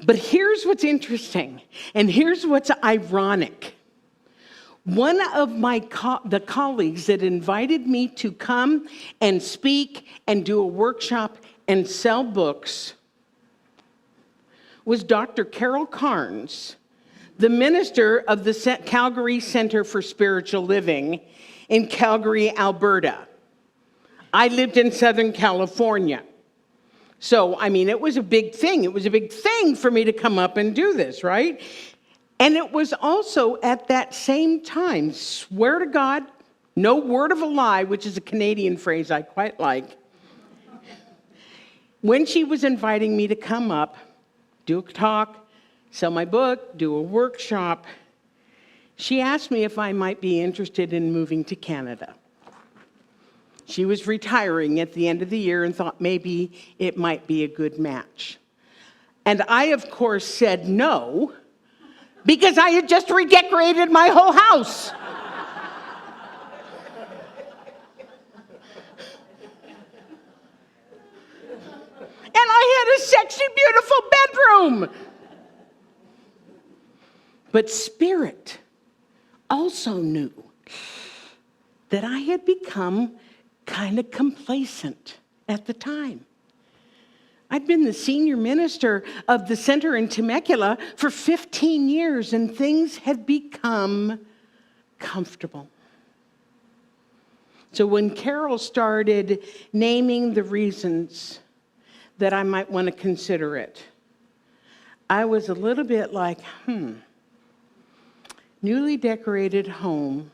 But here's what's interesting, and here's what's ironic. One of the colleagues that invited me to come and speak and do a workshop and sell books was Dr. Carol Carnes, the minister of the Calgary Center for Spiritual Living in Calgary, Alberta. I lived in Southern California. So, it was a big thing. It was a big thing for me to come up and do this, right? And it was also at that same time, swear to God, no word of a lie, which is a Canadian phrase I quite like. When she was inviting me to come up, do a talk, sell my book, do a workshop, she asked me if I might be interested in moving to Canada. She was retiring at the end of the year and thought maybe it might be a good match. And I, of course, said no, because I had just redecorated my whole house. And I had a sexy, beautiful bedroom. But Spirit also knew that I had become kind of complacent at the time. I'd been the senior minister of the center in Temecula for 15 years, and things had become comfortable. So when Carol started naming the reasons that I might want to consider it, I was a little bit like, newly decorated home,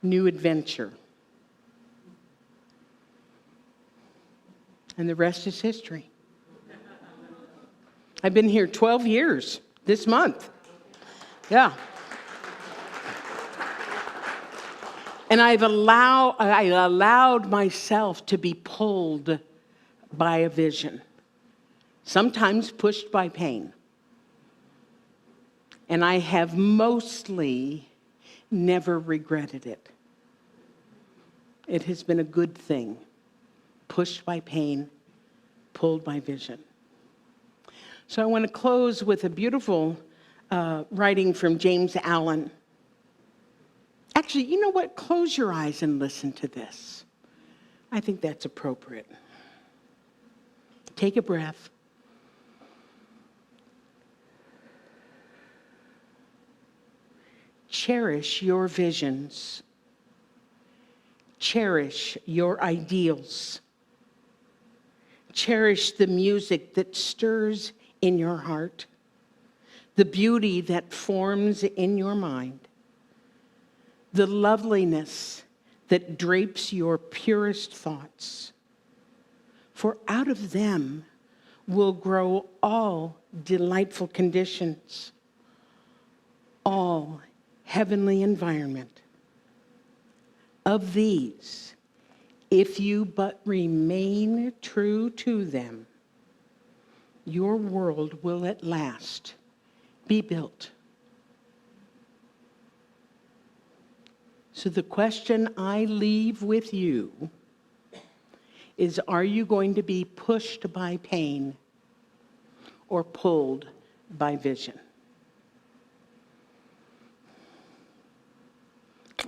new adventure. And the rest is history. I've been here 12 years this month. Yeah. And I allowed myself to be pulled by a vision, sometimes pushed by pain. And I have mostly never regretted it. It has been a good thing. Pushed by pain, pulled by vision. So I want to close with a beautiful writing from James Allen. Actually, you know what? Close your eyes and listen to this. I think that's appropriate. Take a breath. Cherish your visions. Cherish your ideals. Cherish the music that stirs in your heart, the beauty that forms in your mind, the loveliness that drapes your purest thoughts. For out of them will grow all delightful conditions, all heavenly environment. Of these, if you but remain true to them, your world will at last be built. So the question I leave with you is, are you going to be pushed by pain or pulled by vision?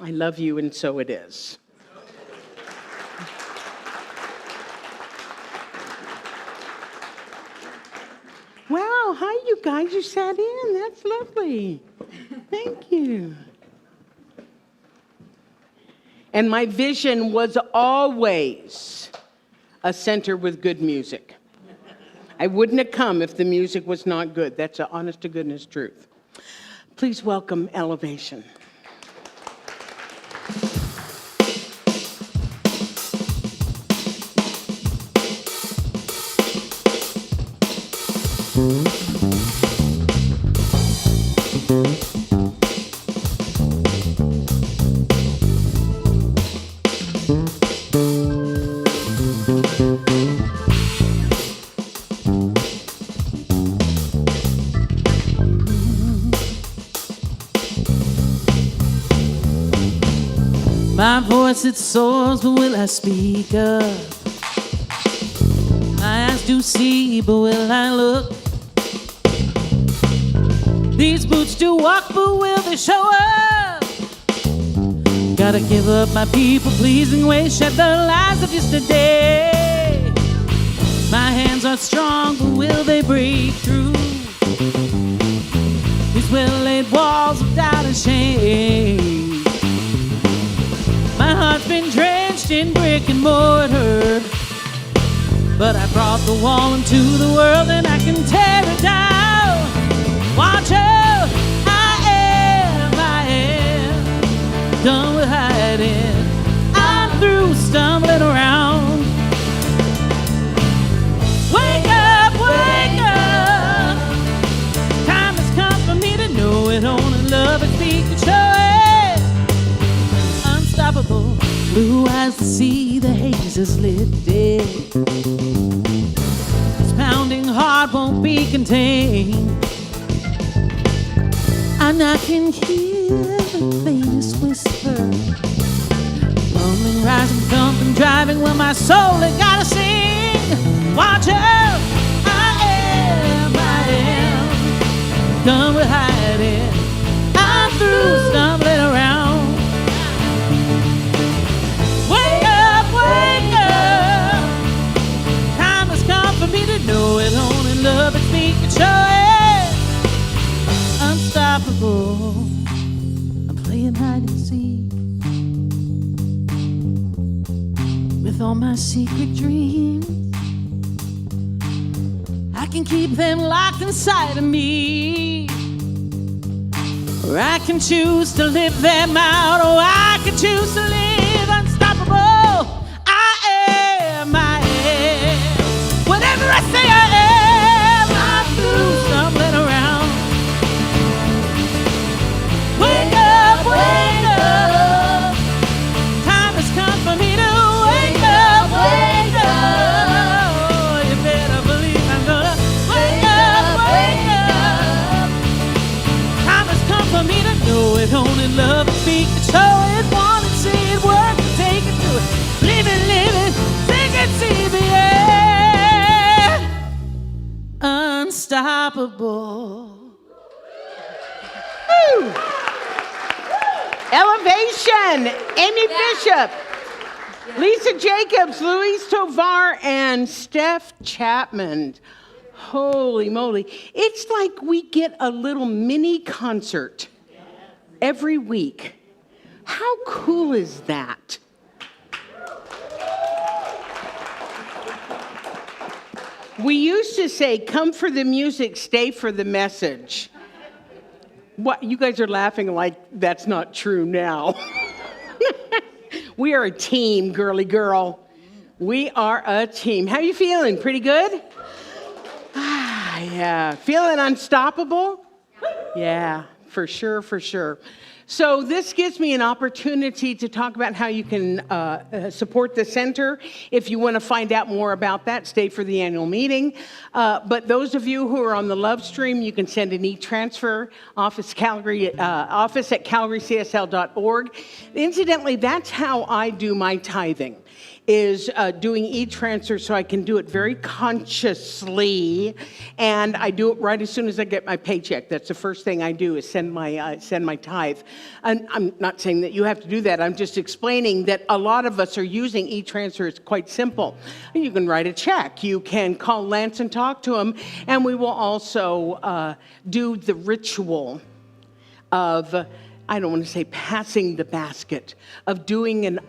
I love you, and so it is. Wow, hi you guys, you sat in. That's lovely. Thank you. And my vision was always a center with good music. I wouldn't have come if the music was not good. That's an honest to goodness truth. Please welcome Elevation. My voice, it soars, but will I speak up? My eyes do see, but will I look? These boots do walk, but will they show up? Gotta give up my people-pleasing ways, shed the lies of yesterday. My hands are strong, but will they break through these well-laid walls of doubt and shame? My heart's been drenched in brick and mortar, but I brought the wall into the world and I can tear it down. Watch out, I am done with hiding. I'm through stumbling around. Wake up, wake up. Time has come for me to know it. Only love and speak and show it. Unstoppable, blue eyes to see the haze is lifted. This pounding heart won't be contained. And I can hear the faintest whisper, rumbling, rising, thumping, driving. Well, my soul has gotta sing. Watch out, I am done with hiding. I'm through stumbling around. Wake up, wake up. Time has come for me to know it. Only love and speak and show it. Unstoppable, I'm playing hide and seek with all my secret dreams. I can keep them locked inside of me, or I can choose to live them out. Oh, I can choose to live unstoppable. I am whatever I say I am. I'm through stumbling around. Wake up, wake up. Time has come for me to wake up, wake up. Oh, you better believe I'm gonna wake up, wake up. Time has come for me to know it. Only love and speak and show it. Want it, see it, work it, take it, do it. Live it, sing it, see the air. Unstoppable. Woo! Elevation, Amy Bishop, Lisa Jacobs, Louise Tovar, and Steph Chapman. Holy moly. It's like we get a little mini concert every week. How cool is that? We used to say, come for the music, stay for the message. What, you guys are laughing like that's not true now. We are a team, girly girl. We are a team. How you feeling? Pretty good? Ah, yeah. Feeling unstoppable? Yeah, for sure, for sure. So this gives me an opportunity to talk about how you can support the center. If you want to find out more about that, stay for the annual meeting. But those of you who are on the love stream, you can send an e-transfer, office at calgarycsl.org. Incidentally, that's how I do my tithing, is doing e-transfer, so I can do it very consciously, and I do it right as soon as I get my paycheck. That's the first thing I do, is send my tithe. And I'm not saying that you have to do that. I'm just explaining that a lot of us are using e-transfer. It's quite simple. You can write a check. You can call Lance and talk to him, and we will also do the ritual of, I don't want to say passing the basket, of doing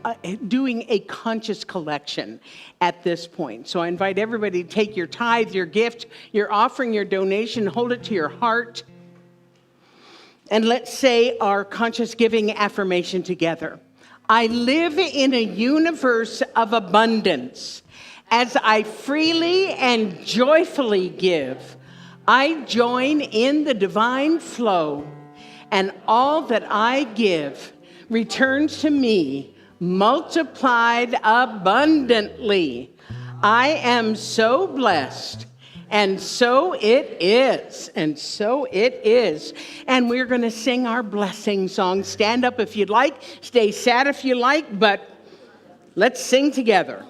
a conscious collection at this point. So I invite everybody to take your tithe, your gift, your offering, your donation, hold it to your heart, and let's say our conscious giving affirmation together. I live in a universe of abundance. As I freely and joyfully give, I join in the divine flow, and all that I give returns to me multiplied abundantly. I am so blessed, and so it is, and so it is. And we're going to sing our blessing song. Stand up if you'd like, stay sat if you like, but let's sing together.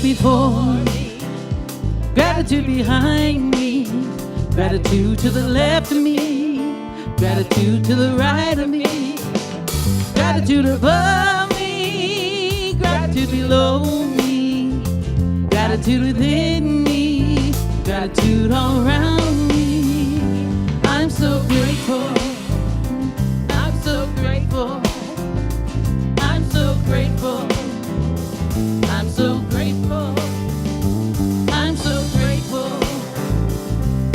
before me, gratitude behind me, gratitude to the left of me, gratitude to the right of me, gratitude above me, gratitude below me, gratitude within me, gratitude all around me. I'm so grateful. I'm so grateful. I'm so grateful. I'm so grateful. I'm so grateful.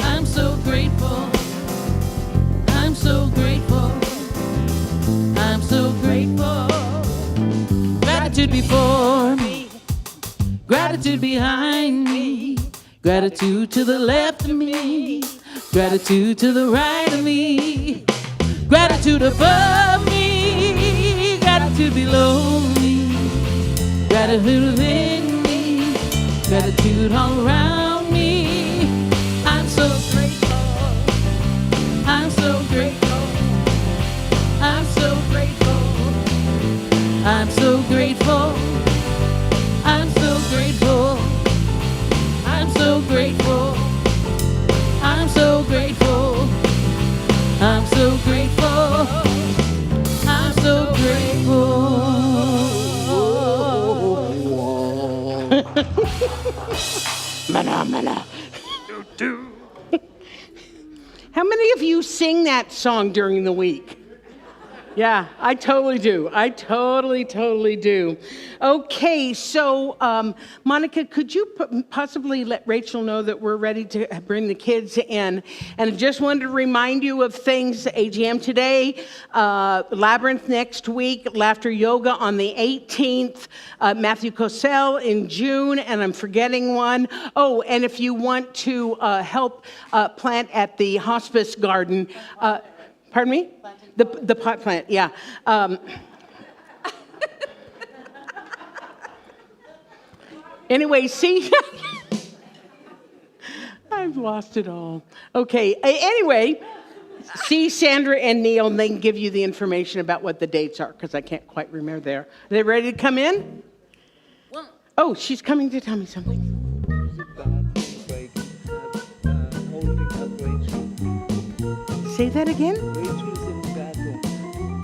I'm so grateful. I'm so grateful. I'm so grateful. Gratitude before me, gratitude behind me, gratitude to the left of me, gratitude to the right of me, gratitude above me, gratitude below me, gratitude within me, gratitude all around me. I'm so grateful. I'm so grateful. I'm so grateful. I'm so grateful. I'm so grateful. I'm so grateful. I'm so grateful. I'm so grateful. I'm so grateful. Mana, mana. How many of you sing that song during the week? Yeah, I totally do. I totally do. Okay, so Monica, could you possibly let Rachel know that we're ready to bring the kids in? And I just wanted to remind you of things. AGM today, Labyrinth next week, Laughter Yoga on the 18th, Matthew Cosell in June, and I'm forgetting one. Oh, and if you want to help plant at the hospice garden, pardon me? The pot plant, yeah. Anyway, see, I've lost it all. Okay, anyway, see Sandra and Neil, and they can give you the information about what the dates are, because I can't quite remember there. Are they ready to come in? Oh, she's coming to tell me something. Say that again?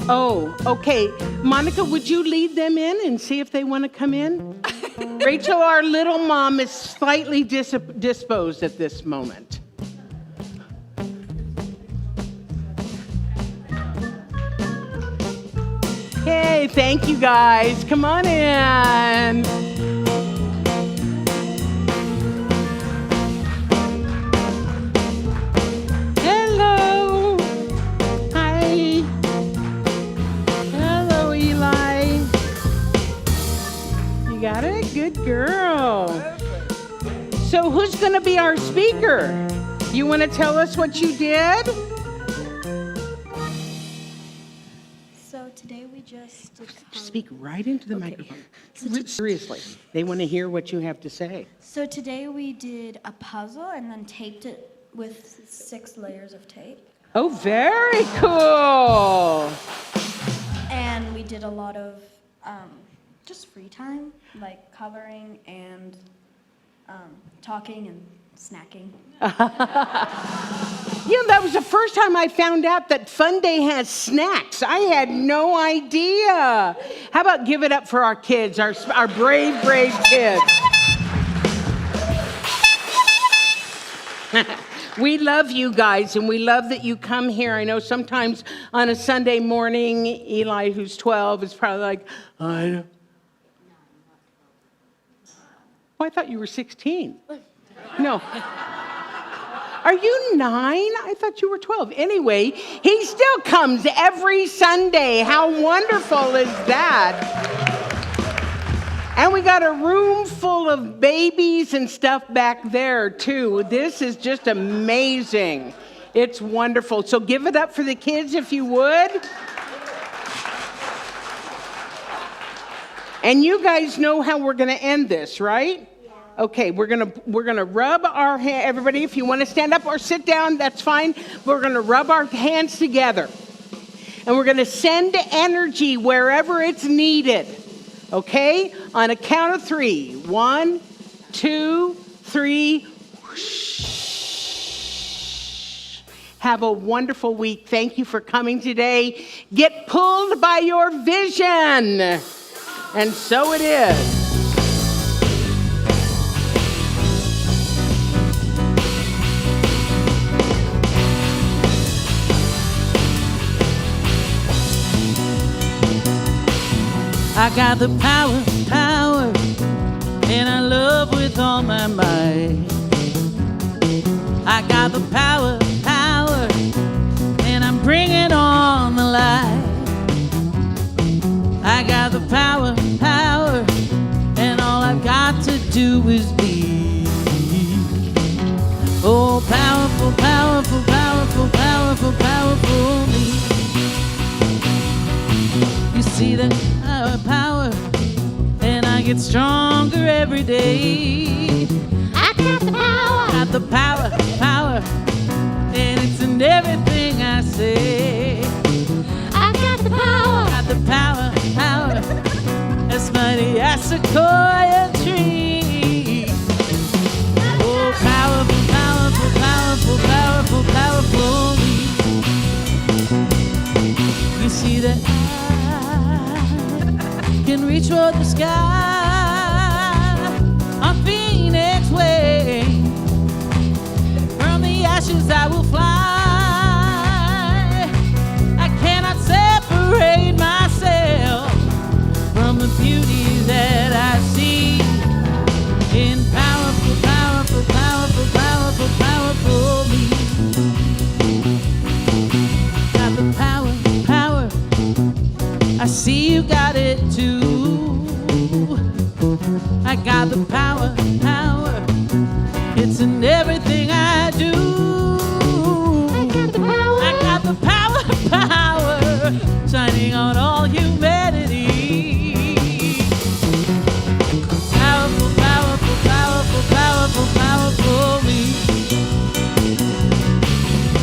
Oh, okay. Monica, would you lead them in and see if they want to come in? Rachel, our little mom, is slightly disposed at this moment. Hey, thank you guys. Come on in. Hello. Hi. Hello, Eli. You got it? Good girl. So who's going to be our speaker? You want to tell us what you did? So today we just did Speak right into the microphone. Seriously, they want to hear what you have to say. So today we did a puzzle and then taped it with 6 layers of tape. Oh, very cool. And we did a lot of just free time, like coloring and talking and snacking. That was the first time I found out that Fun Day has snacks. I had no idea. How about give it up for our kids, our brave, brave kids. We love you guys, and we love that you come here. I know sometimes on a Sunday morning, Eli, who's 12, is probably like, I thought you were 16. No. Are you 9? I thought you were 12. Anyway, he still comes every Sunday. How wonderful is that? And we got a room full of babies and stuff back there, too. This is just amazing. It's wonderful. So give it up for the kids if you would. And you guys know how we're going to end this, right? Okay, we're gonna rub our hand. Everybody, if you want to stand up or sit down, that's fine. We're gonna rub our hands together, and we're gonna send energy wherever it's needed. Okay, on a count of 3. 1, 2, 3. Have a wonderful week. Thank you for coming today. Get pulled by your vision. And so it is. I got the power, and I love with all my might. I got the power, and I'm bringing on the light. I got the power, and all I've got to do is be. Oh, powerful, powerful, powerful, powerful, powerful me. You see that power, and I get stronger every day. I got the power, and it's in everything I say. I got the power, as mighty as a sequoia tree. Oh, powerful, powerful, powerful, powerful, powerful me. You see that can reach for the sky on Phoenix Way. From the ashes I will fly. I cannot separate myself from the beauty that I see in powerful, powerful, powerful, powerful, powerful me. Got the power. I see you got it too. I got the power. It's in everything I do. I got the power, shining on all humanity. Powerful, powerful, powerful, powerful, powerful me.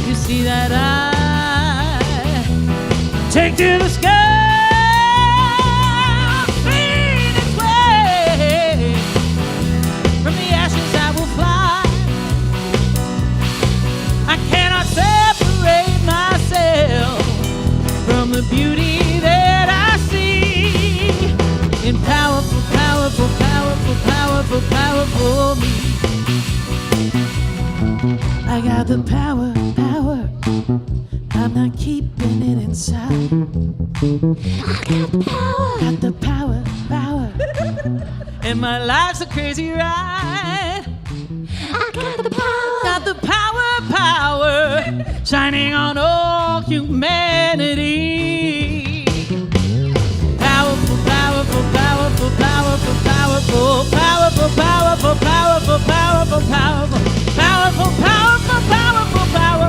You see that I take to the sky. The beauty that I see in powerful, powerful, powerful, powerful, powerful me. I got the power, I'm not keeping it inside. I got the power, and my life's a crazy ride. I got the power, shining on all humanity. Powerful, powerful, powerful, powerful, powerful, powerful, powerful, powerful, powerful, powerful, powerful, powerful, powerful, powerful, powerful.